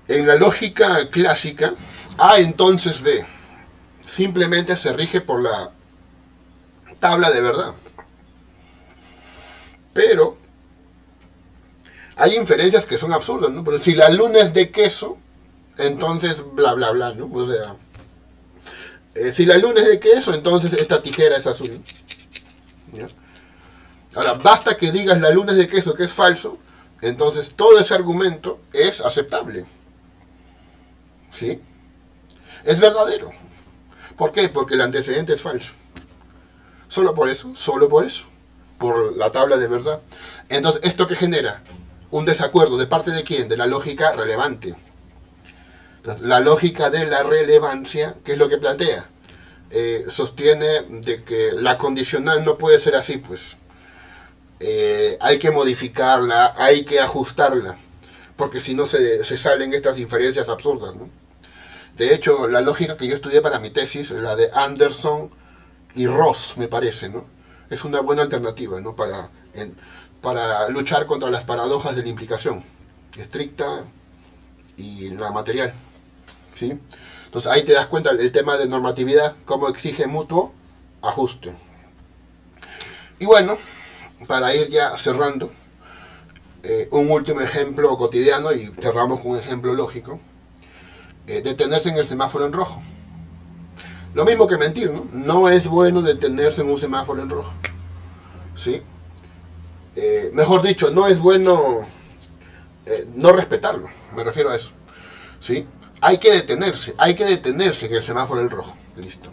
En la lógica clásica, A entonces B simplemente se rige por la tabla de verdad. Pero hay inferencias que son absurdas, ¿no? Pero si la luna es de queso, entonces bla bla bla, ¿no? O sea, si la luna es de queso, entonces esta tijera es azul, ¿ya? Ahora, basta que digas la luna es de queso, que es falso, entonces todo ese argumento es aceptable. ¿Sí? Es verdadero. ¿Por qué? Porque el antecedente es falso. Solo por eso, solo por eso. por la tabla de verdad. Entonces, ¿esto qué genera? Un desacuerdo. ¿De parte de quién? De la lógica relevante. Entonces, la lógica de la relevancia, ¿qué es lo que plantea? Sostiene de que la condicional no puede ser así, pues. Hay que modificarla, hay que ajustarla, porque si no se salen estas inferencias absurdas, ¿no? De hecho, la lógica que yo estudié para mi tesis, la de Anderson y Ross, me parece, ¿no? Es una buena alternativa, ¿no? Para luchar contra las paradojas de la implicación estricta y la material, ¿sí? Entonces ahí te das cuenta el tema de normatividad, cómo exige mutuo ajuste. Y bueno, para ir ya cerrando, un último ejemplo cotidiano, y cerramos con un ejemplo lógico. Detenerse en el semáforo en rojo. Lo mismo que mentir, ¿no? No es bueno detenerse en un semáforo en rojo, ¿sí? Mejor dicho, no es bueno no respetarlo, me refiero a eso, ¿sí? Hay que detenerse en el semáforo en rojo, listo.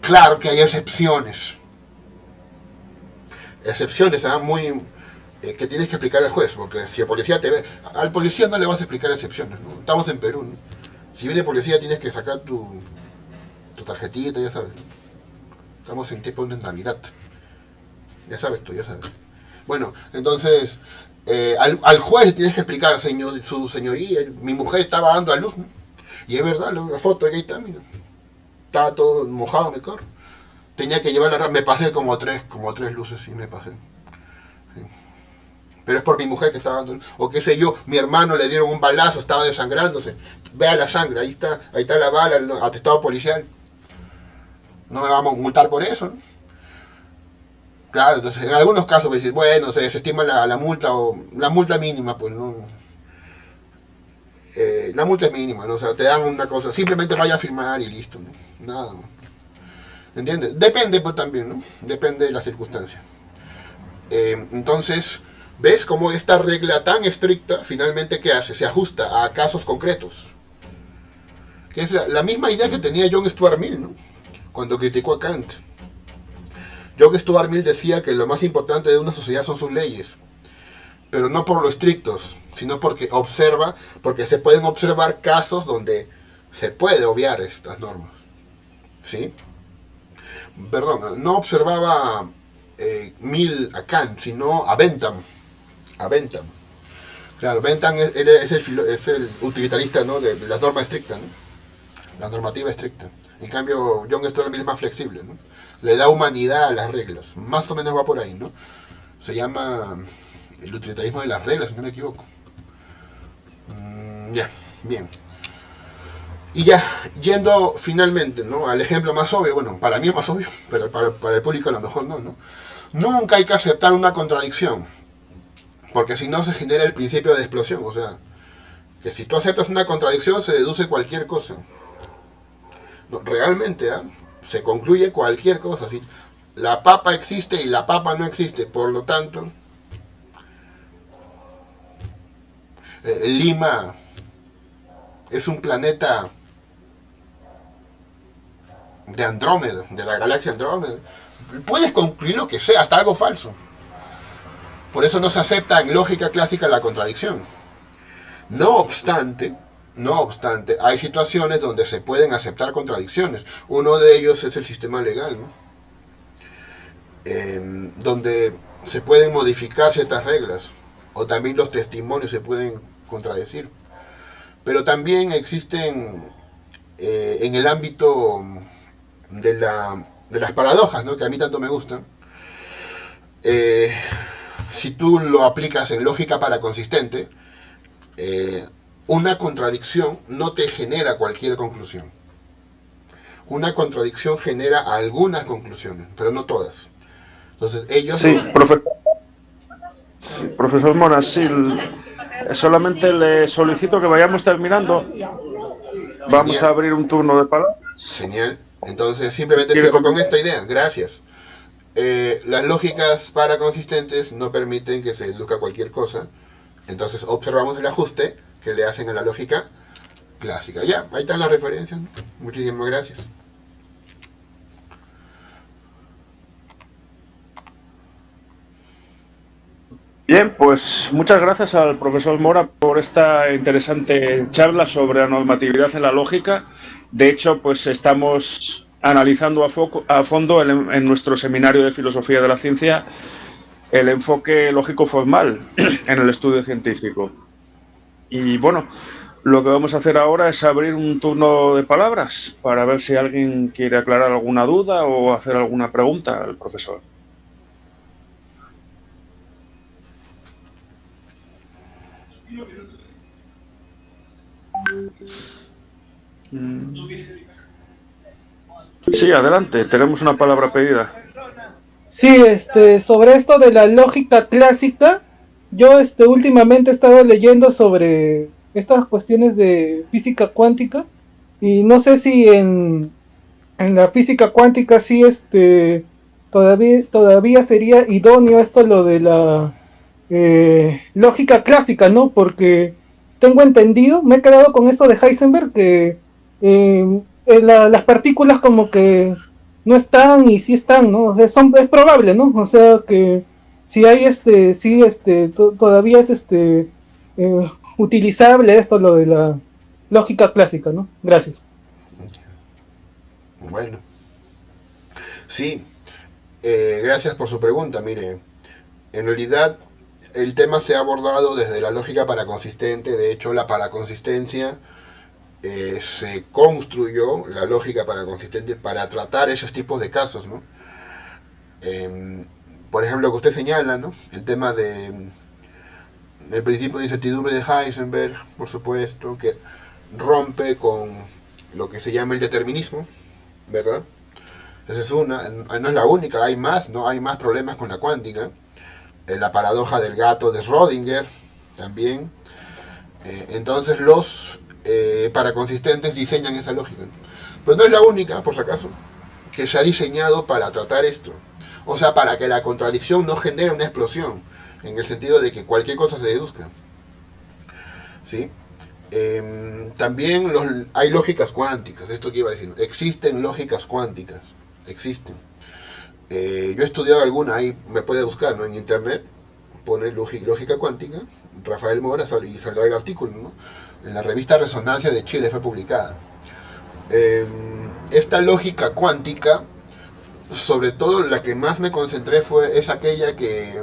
Claro que hay excepciones, muy que tienes que explicar al juez, porque si el policía te ve, al policía no le vas a explicar excepciones, ¿no? Estamos en Perú, ¿no? Si viene policía tienes que sacar tu tarjetita, ya sabes, ¿no? Estamos en tiempo de Navidad, ya sabes tú, ya sabes. Bueno, entonces al juez tienes que explicar, su señoría, mi mujer estaba dando a luz, ¿no? Y es verdad, la foto ahí está, mira, estaba todo mojado mi carro. Tenía que llevarla, me pasé como tres luces y me pasé. Sí. Pero es por mi mujer que estaba dando, o qué sé yo, mi hermano le dieron un balazo, estaba desangrándose. Vea la sangre, ahí está la bala, el atestado policial. No me vamos a multar por eso, ¿no? Claro, entonces en algunos casos decir, bueno, se desestima la multa o la multa mínima, pues no. La multa es mínima, ¿no? O sea, te dan una cosa, simplemente vaya a firmar y listo, ¿no? Nada más. ¿Entiendes? Depende, pues también, ¿no? Depende de la circunstancia. Entonces, ¿ves cómo esta regla tan estricta finalmente qué hace? Se ajusta a casos concretos. Que es la misma idea que tenía John Stuart Mill, ¿no? Cuando criticó a Kant. John Stuart Mill decía que lo más importante de una sociedad son sus leyes, pero no por lo estrictos, sino porque se pueden observar casos donde se puede obviar estas normas, ¿sí? Perdón, no observaba Mill a Kant, sino a Bentham. Claro, Bentham es el utilitarista, ¿no? de la norma estricta, ¿no? La normativa estricta. En cambio, John Stuart Mill es más flexible, ¿no? Le da humanidad a las reglas. Más o menos va por ahí, ¿no? Se llama el utilitarismo de las reglas, si no me equivoco. Ya, bien. Y ya, yendo finalmente, ¿no? Al ejemplo más obvio, bueno, para mí es más obvio, pero para el público a lo mejor no, ¿no? Nunca hay que aceptar una contradicción, porque si no se genera el principio de explosión, o sea, que si tú aceptas una contradicción se deduce cualquier cosa. No, realmente, se concluye cualquier cosa. ¿Sí? La papa existe y la papa no existe, por lo tanto, Lima es un planeta de Andrómeda, de la galaxia Andrómeda. Puedes concluir lo que sea, hasta algo falso. Por eso no se acepta en lógica clásica la contradicción. No obstante, hay situaciones donde se pueden aceptar contradicciones. Uno de ellos es el sistema legal, ¿no? Donde se pueden modificar ciertas reglas, o también los testimonios se pueden contradecir. Pero también existen en el ámbito de las paradojas, ¿no? Que a mí tanto me gustan. Si tú lo aplicas en lógica paraconsistente, una contradicción no te genera cualquier conclusión. Una contradicción genera algunas conclusiones, pero no todas. Entonces ellos... Sí, profesor Mora, sí, solamente le solicito que vayamos terminando. Vamos a abrir un turno de palabras. Genial. Entonces simplemente cierro con esta idea. Gracias. Las lógicas paraconsistentes no permiten que se deduzca cualquier cosa. Entonces observamos el ajuste que le hacen a la lógica clásica. Ya, ahí están las referencias, ¿no? Muchísimas gracias. Bien, pues muchas gracias al profesor Mora por esta interesante charla sobre la normatividad en la lógica. De hecho, pues estamos analizando a fondo en nuestro seminario de filosofía de la ciencia el enfoque lógico formal en el estudio científico. Y bueno, lo que vamos a hacer ahora es abrir un turno de palabras para ver si alguien quiere aclarar alguna duda o hacer alguna pregunta al profesor. Sí, adelante, tenemos una palabra pedida. Sí, sobre esto de la lógica clásica, yo últimamente he estado leyendo sobre estas cuestiones de física cuántica y no sé si en la física cuántica sí todavía sería idóneo esto lo de la lógica clásica, ¿no? Porque tengo entendido, me he quedado con eso de Heisenberg, que las partículas como que no están y sí están, ¿no? O sea, es probable, ¿no? O sea que si hay sí, todavía es utilizable esto, lo de la lógica clásica, ¿no? Gracias. Bueno, sí, gracias por su pregunta. Mire, en realidad el tema se ha abordado desde la lógica paraconsistente. De hecho, la paraconsistencia se construyó, la lógica paraconsistente, para tratar esos tipos de casos, ¿no? Por ejemplo, lo que usted señala, ¿no? El tema del principio de incertidumbre de Heisenberg, por supuesto, que rompe con lo que se llama el determinismo, ¿verdad? Esa es una, no es la única, hay más, ¿no? Hay más problemas con la cuántica. La paradoja del gato de Schrödinger, también. Entonces los paraconsistentes diseñan esa lógica. Pero no es la única, por si acaso, que se ha diseñado para tratar esto. O sea, para que la contradicción no genere una explosión, en el sentido de que cualquier cosa se deduzca. ¿Sí? También hay lógicas cuánticas, esto que iba a decir. Existen lógicas cuánticas, existen. Yo he estudiado alguna, ahí me puede buscar, ¿no? En internet, pone lógica cuántica, Rafael Mora, y saldrá el artículo, ¿no? En la revista Resonancia de Chile fue publicada. Esta lógica cuántica, sobre todo la que más me concentré es aquella que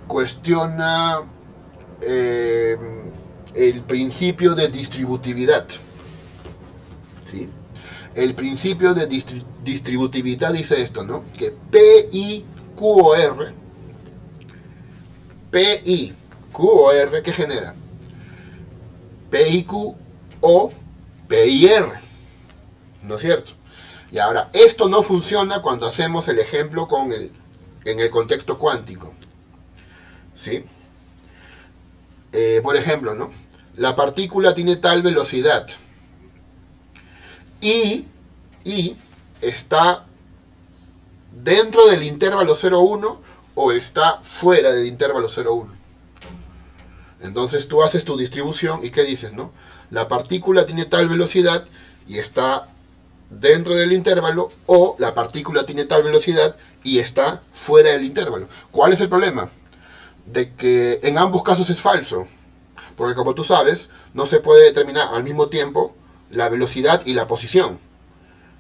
cuestiona eh, el principio de distributividad. ¿Sí? El principio de distributividad dice esto, ¿no? Que PI, ¿qué genera? PIQ o PIR, ¿no es cierto? Y ahora, esto no funciona cuando hacemos el ejemplo en el contexto cuántico, ¿sí? Por ejemplo, ¿no? La partícula tiene tal velocidad y está dentro del intervalo 0,1 o está fuera del intervalo 0,1. Entonces tú haces tu distribución y ¿qué dices, no? La partícula tiene tal velocidad y está dentro del intervalo, o la partícula tiene tal velocidad y está fuera del intervalo. ¿Cuál es el problema? De que en ambos casos es falso. Porque como tú sabes, no se puede determinar al mismo tiempo la velocidad y la posición.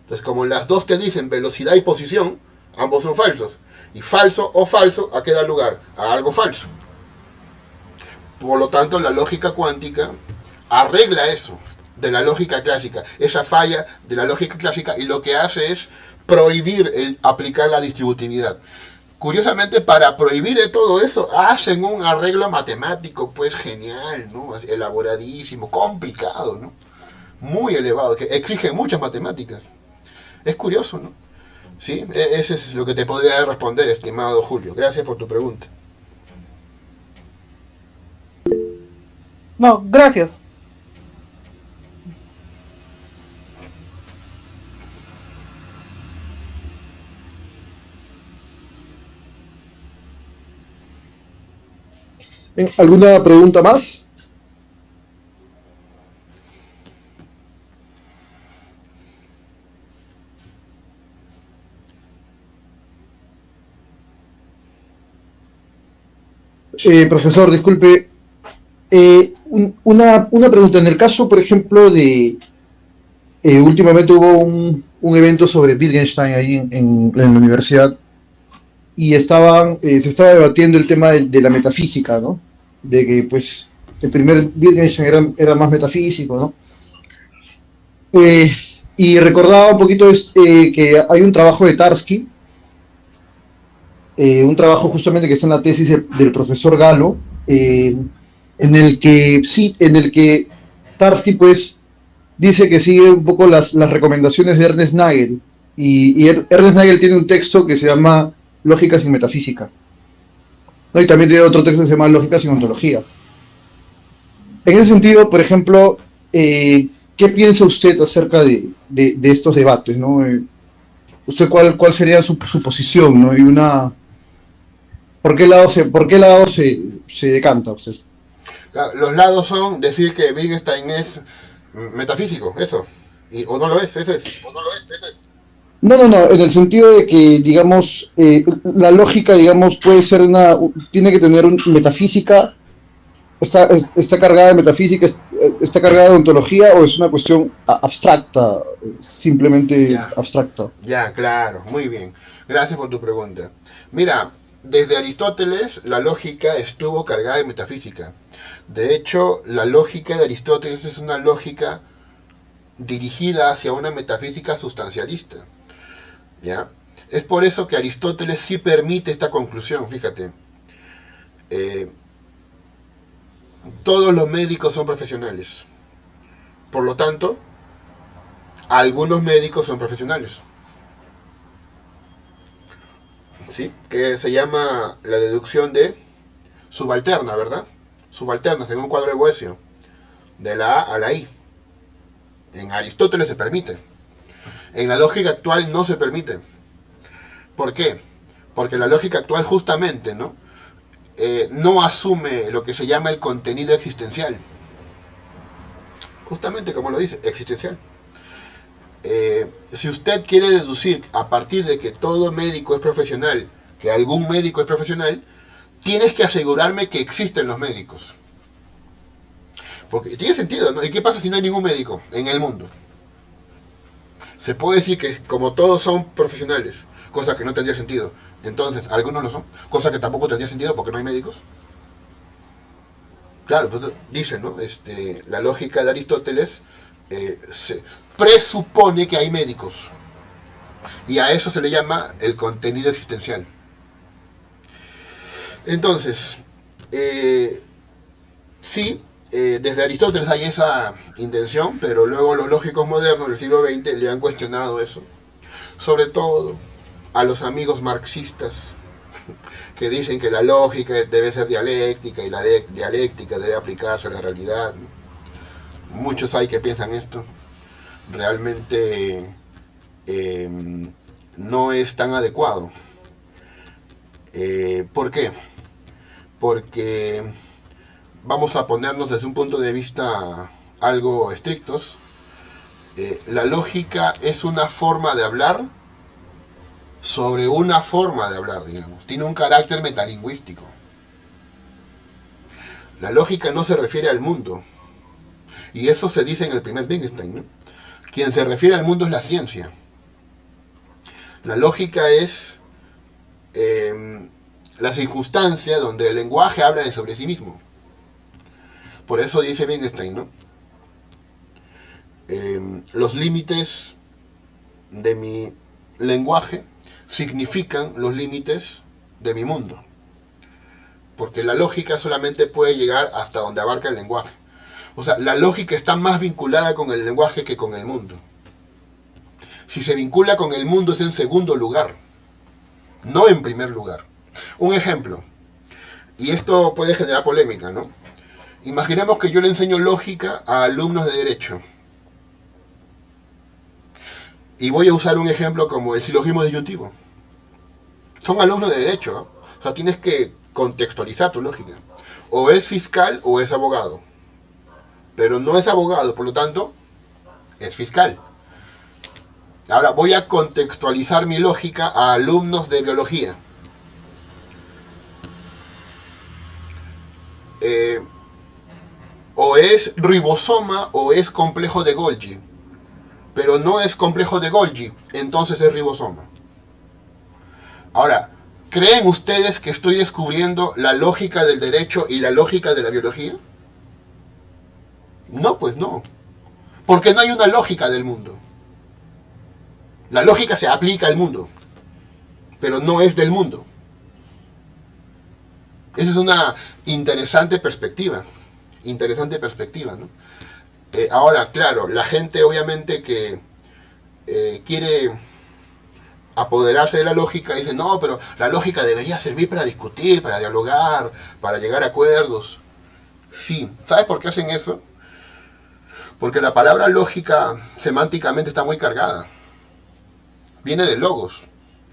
Entonces, como las dos te dicen velocidad y posición, ambos son falsos. Y falso o falso, ¿a qué da lugar? A algo falso. Por lo tanto, la lógica cuántica arregla eso de la lógica clásica, esa falla de la lógica clásica, y lo que hace es prohibir aplicar la distributividad. Curiosamente, para prohibir de todo eso, hacen un arreglo matemático, pues genial, ¿no? Elaboradísimo, complicado, ¿no? Muy elevado, que exige muchas matemáticas. Es curioso, ¿no? Sí, ese es lo que te podría responder, estimado Julio. Gracias por tu pregunta. No, gracias. Bien, ¿alguna pregunta más? Profesor, disculpe. Una pregunta. En el caso, por ejemplo, de... últimamente hubo un evento sobre Wittgenstein ahí en la universidad y se estaba debatiendo el tema de la metafísica, ¿no? De que, pues, el primer Wittgenstein era más metafísico, ¿no? Eh, y recordaba un poquito que hay un trabajo de Tarski, un trabajo justamente que está en la tesis del profesor Galo, en el que Tarski pues dice que sigue un poco las recomendaciones de Ernest Nagel, y Ernest Nagel tiene un texto que se llama Lógica sin metafísica, ¿no? Y también tiene otro texto que se llama Lógica sin ontología. En ese sentido, por ejemplo, ¿qué piensa usted acerca de estos debates, ¿no? ¿Usted cuál sería su posición, ¿no? ¿Por qué lado se decanta usted? Claro, los lados son decir que Wittgenstein es metafísico, eso. O no lo es, ese es. No, en el sentido de que, digamos, la lógica, digamos, puede ser tiene que tener metafísica, está cargada de metafísica, está cargada de ontología, o es una cuestión abstracta, simplemente Ya, abstracta. ya, claro, muy bien. Gracias por tu pregunta. Mira, desde Aristóteles la lógica estuvo cargada de metafísica. De hecho, la lógica de Aristóteles es una lógica dirigida hacia una metafísica sustancialista. ¿Ya? Es por eso que Aristóteles sí permite esta conclusión, fíjate. Eh, todos los médicos son profesionales. Por lo tanto, algunos médicos son profesionales. ¿Sí? Que se llama la deducción de subalterna, ¿verdad? Subalterna, según un cuadro de Boecio. De la A a la I. En Aristóteles se permite. En la lógica actual no se permite. ¿Por qué? Porque la lógica actual justamente, ¿no? No asume lo que se llama el contenido existencial. Justamente como lo dice, existencial. Si usted quiere deducir a partir de que todo médico es profesional, que algún médico es profesional, tienes que asegurarme que existen los médicos. Porque tiene sentido, ¿no? ¿Y qué pasa si no hay ningún médico en el mundo? Se puede decir que como todos son profesionales, cosa que no tendría sentido. Entonces, algunos no son, cosa que tampoco tendría sentido porque no hay médicos. Claro, pues dicen, ¿no? La lógica de Aristóteles se presupone que hay médicos. Y a eso se le llama el contenido existencial. Entonces, sí, desde Aristóteles hay esa intención, pero luego los lógicos modernos del siglo XX le han cuestionado eso. Sobre todo a los amigos marxistas, que dicen que la lógica debe ser dialéctica y la dialéctica debe aplicarse a la realidad. Muchos hay que piensan esto. Realmente no es tan adecuado. ¿Por qué? Porque vamos a ponernos desde un punto de vista algo estrictos. La lógica es una forma de hablar sobre una forma de hablar, digamos. Tiene un carácter metalingüístico. La lógica no se refiere al mundo. Y eso se dice en el primer Wittgenstein, ¿no? Quien se refiere al mundo es la ciencia. La lógica es la circunstancia donde el lenguaje habla de sobre sí mismo. Por eso dice Wittgenstein, ¿no? Los límites de mi lenguaje significan los límites de mi mundo. Porque la lógica solamente puede llegar hasta donde abarca el lenguaje. O sea, la lógica está más vinculada con el lenguaje que con el mundo. Si se vincula con el mundo es en segundo lugar, no en primer lugar. Un ejemplo, y esto puede generar polémica, ¿no? Imaginemos que yo le enseño lógica a alumnos de derecho. Y voy a usar un ejemplo como el silogismo disyuntivo. Son alumnos de derecho, ¿no? O sea, tienes que contextualizar tu lógica. O es fiscal o es abogado. Pero no es abogado, por lo tanto, es fiscal. Ahora voy a contextualizar mi lógica a alumnos de biología. o es ribosoma o es complejo de Golgi. Pero no es complejo de Golgi, entonces es ribosoma. Ahora, ¿creen ustedes que estoy descubriendo la lógica del derecho y la lógica de la biología? No, pues no. Porque no hay una lógica del mundo. La lógica se aplica al mundo, pero no es del mundo. Esa es una interesante perspectiva. Interesante perspectiva, ¿no? Ahora, claro, la gente obviamente que quiere apoderarse de la lógica dice, no, pero la lógica debería servir para discutir, para dialogar, para llegar a acuerdos. Sí, ¿sabes por qué hacen eso? Porque la palabra lógica semánticamente está muy cargada. Viene de logos,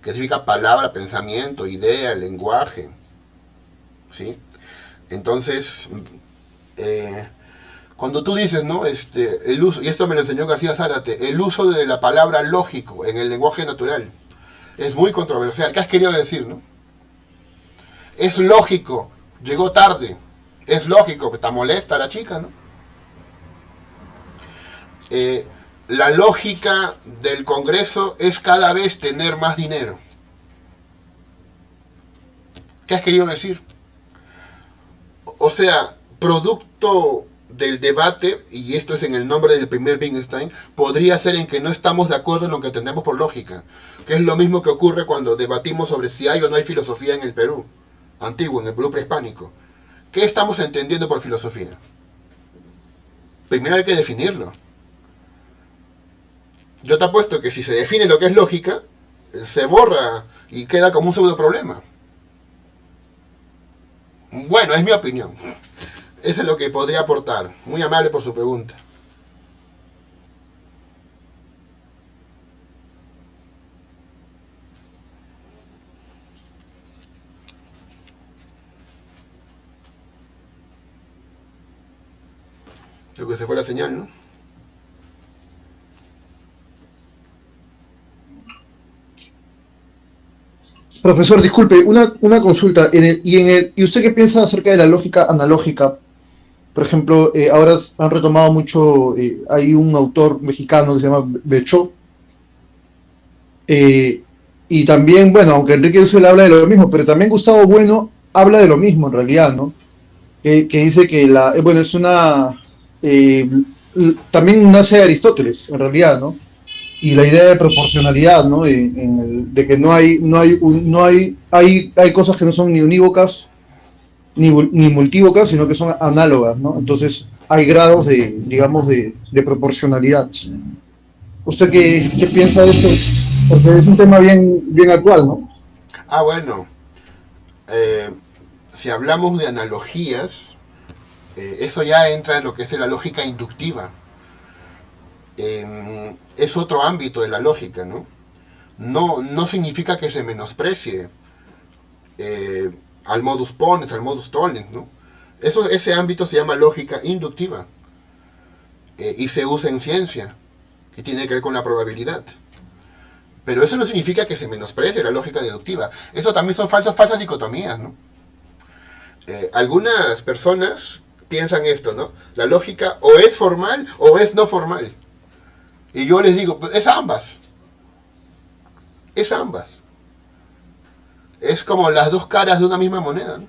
que significa palabra, pensamiento, idea, lenguaje. ¿Sí? Entonces, cuando tú dices, ¿no? El uso, y esto me lo enseñó García Zárate, el uso de la palabra lógico en el lenguaje natural es muy controversial. ¿Qué has querido decir, no? Es lógico, llegó tarde. Es lógico, está molesta la chica, ¿no? La lógica del Congreso es cada vez tener más dinero. ¿Qué has querido decir? O sea, producto del debate, y esto es en el nombre del primer Wittgenstein, podría ser en que no estamos de acuerdo en lo que entendemos por lógica, que es lo mismo que ocurre cuando debatimos sobre si hay o no hay filosofía en el Perú antiguo, en el Perú prehispánico. ¿Qué estamos entendiendo por filosofía? Primero hay que definirlo. Yo te apuesto que si se define lo que es lógica, se borra y queda como un pseudo problema. Bueno, es mi opinión. Eso es lo que podría aportar. Muy amable por su pregunta. Creo que se fue la señal, ¿no? Profesor, disculpe, una consulta. ¿Y usted qué piensa acerca de la lógica analógica? Por ejemplo, ahora han retomado mucho, hay un autor mexicano que se llama Bechó, y también, bueno, aunque Enrique Dussel habla de lo mismo, pero también Gustavo Bueno habla de lo mismo en realidad, ¿no? Que dice que bueno, es eh, también nace de Aristóteles, en realidad, ¿no? Y la idea de proporcionalidad, ¿no? De que hay cosas que no son ni unívocas ni multívocas, sino que son análogas, ¿no? Entonces hay grados digamos, de proporcionalidad. ¿Usted qué piensa de esto? Porque es un tema bien actual, ¿no? Bueno. Si hablamos de analogías, eso ya entra en lo que es la lógica inductiva. Es otro ámbito de la lógica, ¿no? No significa que se menosprecie al modus ponens, al modus tollens, ¿no? Ese ámbito se llama lógica inductiva y se usa en ciencia, que tiene que ver con la probabilidad. Pero eso no significa que se menosprecie la lógica deductiva. Eso también son falsas dicotomías, ¿no? Algunas personas piensan esto, ¿no? La lógica o es formal o es no formal. Y yo les digo, pues es ambas. Es ambas. Es como las dos caras de una misma moneda, ¿no?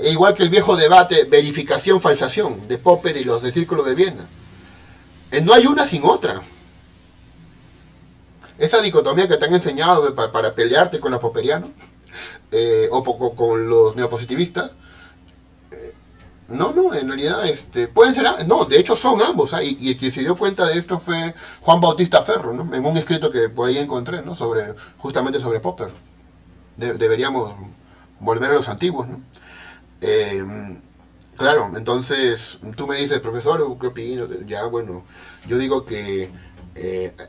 Igual que el viejo debate verificación-falsación de Popper y los del Círculo de Viena. No hay una sin otra. Esa dicotomía que te han enseñado para pelearte con los popperianos o con los neopositivistas, no, en realidad pueden ser, no, de hecho son ambos, y el que se dio cuenta de esto fue Juan Bautista Ferro, ¿no? En un escrito que por ahí encontré, ¿no? Justamente sobre Popper. Deberíamos volver a los antiguos, ¿no? Claro, entonces tú me dices, profesor, ¿qué opino? Ya, bueno, yo digo que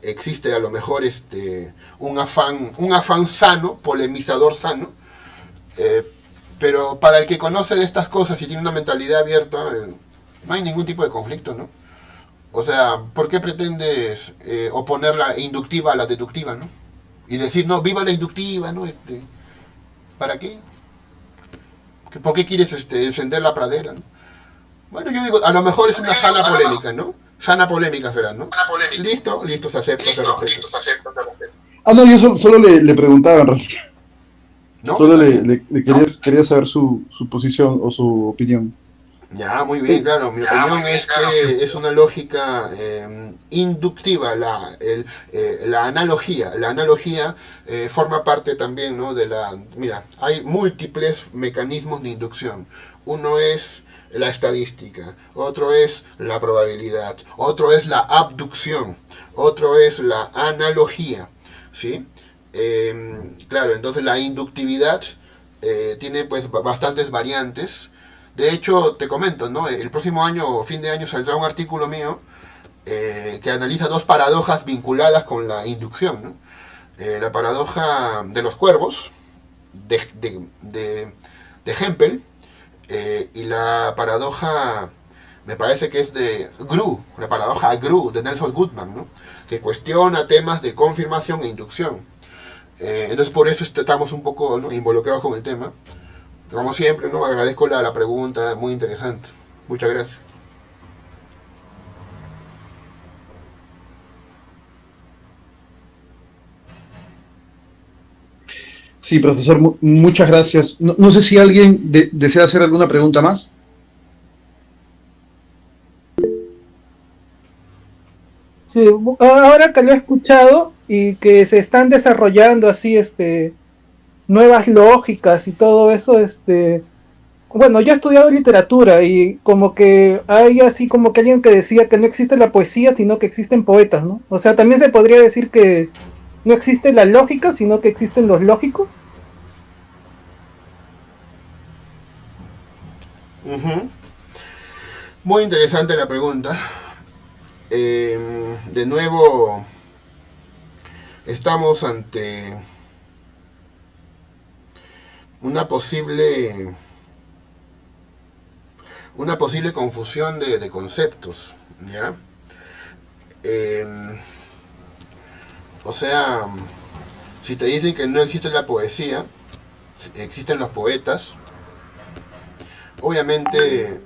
existe a lo mejor un afán sano, polemizador sano, pero para el que conoce de estas cosas y tiene una mentalidad abierta, no hay ningún tipo de conflicto, ¿no? O sea, ¿por qué pretendes oponer la inductiva a la deductiva, ¿no? Y decir, no, viva la inductiva, ¿no? ¿Para qué? ¿Por qué quieres encender la pradera, ¿no? Bueno, yo digo, a lo mejor es una sana polémica, ¿no? Sana polémica será, ¿no? Listo, listo, se acepta, se respeta. Ah, no, yo solo le preguntaba en realidad. ¿No? Solo le quería saber su posición o su opinión. Ya, muy bien, claro. Mi opinión es que es una lógica inductiva, la analogía. La analogía forma parte también, ¿no? De la... Mira, hay múltiples mecanismos de inducción. Uno es la estadística, otro es la probabilidad, otro es la abducción, otro es la analogía, ¿sí? Claro, entonces la inductividad tiene pues bastantes variantes. De hecho, te comento, ¿no? El próximo año, fin de año, saldrá un artículo mío que analiza dos paradojas vinculadas con la inducción, ¿no? La paradoja de los cuervos, de Hempel, y la paradoja, me parece que es de Gru, la paradoja Gru, de Nelson Goodman, ¿no? Que cuestiona temas de confirmación e inducción. Entonces, por eso estamos un poco, ¿no?, involucrados con el tema. Como siempre, ¿no? Agradezco la pregunta, muy interesante. Muchas gracias. Sí, profesor, muchas gracias. No sé si alguien desea hacer alguna pregunta más. Sí, ahora que lo he escuchado y que se están desarrollando así nuevas lógicas y todo eso, bueno, yo he estudiado literatura y como que hay así como que alguien que decía que no existe la poesía, sino que existen poetas, ¿no? O sea, también se podría decir que no existe la lógica, sino que existen los lógicos. Uh-huh. Muy interesante la pregunta. De nuevo, estamos ante una posible confusión de conceptos, ¿ya? O sea, si te dicen que no existe la poesía, existen los poetas, obviamente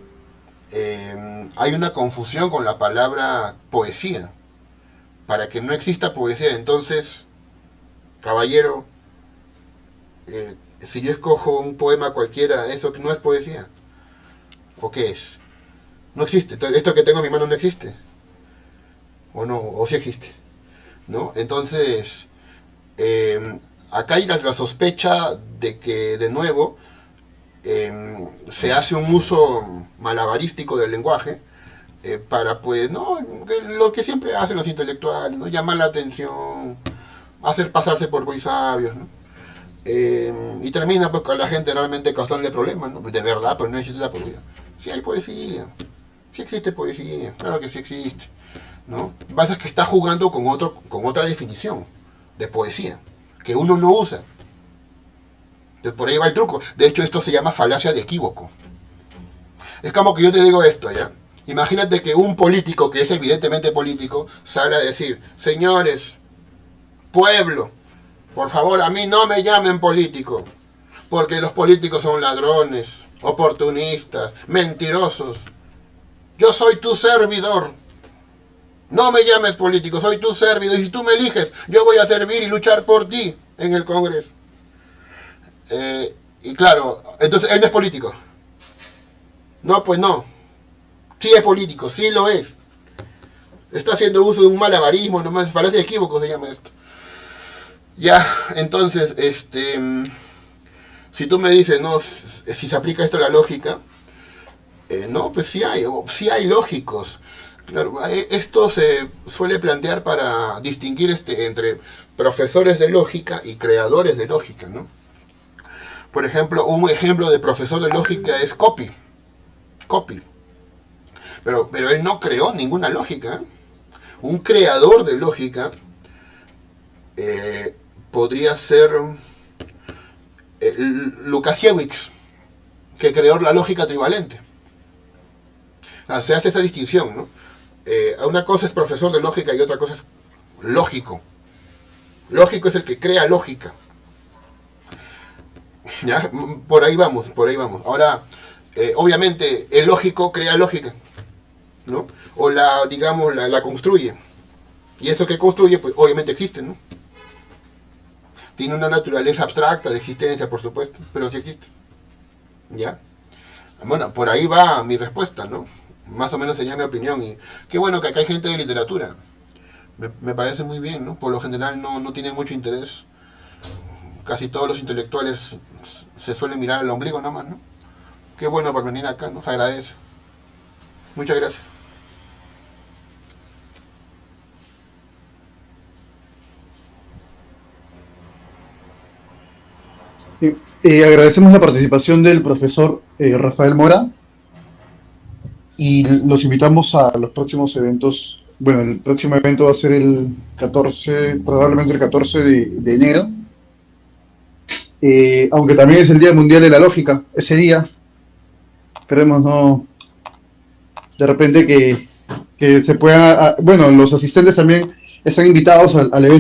hay una confusión con la palabra poesía. Para que no exista poesía, entonces, caballero, si yo escojo un poema cualquiera, ¿eso no es poesía? ¿O qué es? No existe. Entonces, esto que tengo en mi mano no existe. O no, o sí existe, ¿no? Entonces, acá hay la sospecha de que, de nuevo, se hace un uso malabarístico del lenguaje para, pues, no, lo que siempre hacen los intelectuales, ¿no? Llamar la atención, hacer pasarse por muy sabios, ¿no? Y termina pues con la gente realmente causándole problemas, ¿no? De verdad, pues no existe la poesía. Sí hay poesía, sí existe poesía, claro que sí existe, ¿no? Lo que pasa es que está jugando con otra definición de poesía, que uno no usa. Entonces, por ahí va el truco. De hecho, esto se llama falacia de equívoco. Es como que yo te digo esto, ¿ya? Imagínate que un político, que es evidentemente político, sale a decir: señores, pueblo, por favor, a mí no me llamen político, porque los políticos son ladrones, oportunistas, mentirosos. Yo soy tu servidor. No me llames político, soy tu servidor. Y si tú me eliges, yo voy a servir y luchar por ti en el Congreso. Y claro, entonces él no es político. No, pues no. Sí es político, sí lo es. Está haciendo uso de un malabarismo, nomás, falacia de equívoco se llama esto. Ya, entonces, si tú me dices, no, si se aplica esto a la lógica, no, pues sí hay lógicos. Claro, esto se suele plantear para distinguir entre profesores de lógica y creadores de lógica, ¿no? Por ejemplo, un ejemplo de profesor de lógica es Copy. Pero él no creó ninguna lógica. Un creador de lógica podría ser Lukasiewicz, que creó la lógica trivalente. O sea, se hace esa distinción, ¿no? Una cosa es profesor de lógica y otra cosa es lógico. Lógico es el que crea lógica. ¿Ya? Por ahí vamos. Ahora, obviamente el lógico crea lógica, ¿no? O digamos, la construye. Y eso que construye, pues obviamente existe, ¿no? Tiene una naturaleza abstracta de existencia, por supuesto, pero sí existe. ¿Ya? Bueno, por ahí va mi respuesta, ¿no? Más o menos sería mi opinión. Y qué bueno que acá hay gente de literatura. Me parece muy bien, ¿no? Por lo general no tiene mucho interés. Casi todos los intelectuales se suelen mirar al ombligo nomás, ¿no? Qué bueno por venir acá, ¿no? Se agradece. Muchas gracias. Agradecemos la participación del profesor Rafael Mora y los invitamos a los próximos eventos. Bueno, el próximo evento va a ser el 14, probablemente el 14 de enero, aunque también es el Día Mundial de la Lógica, ese día. Esperemos no, de repente que se pueda, bueno, los asistentes también están invitados al evento.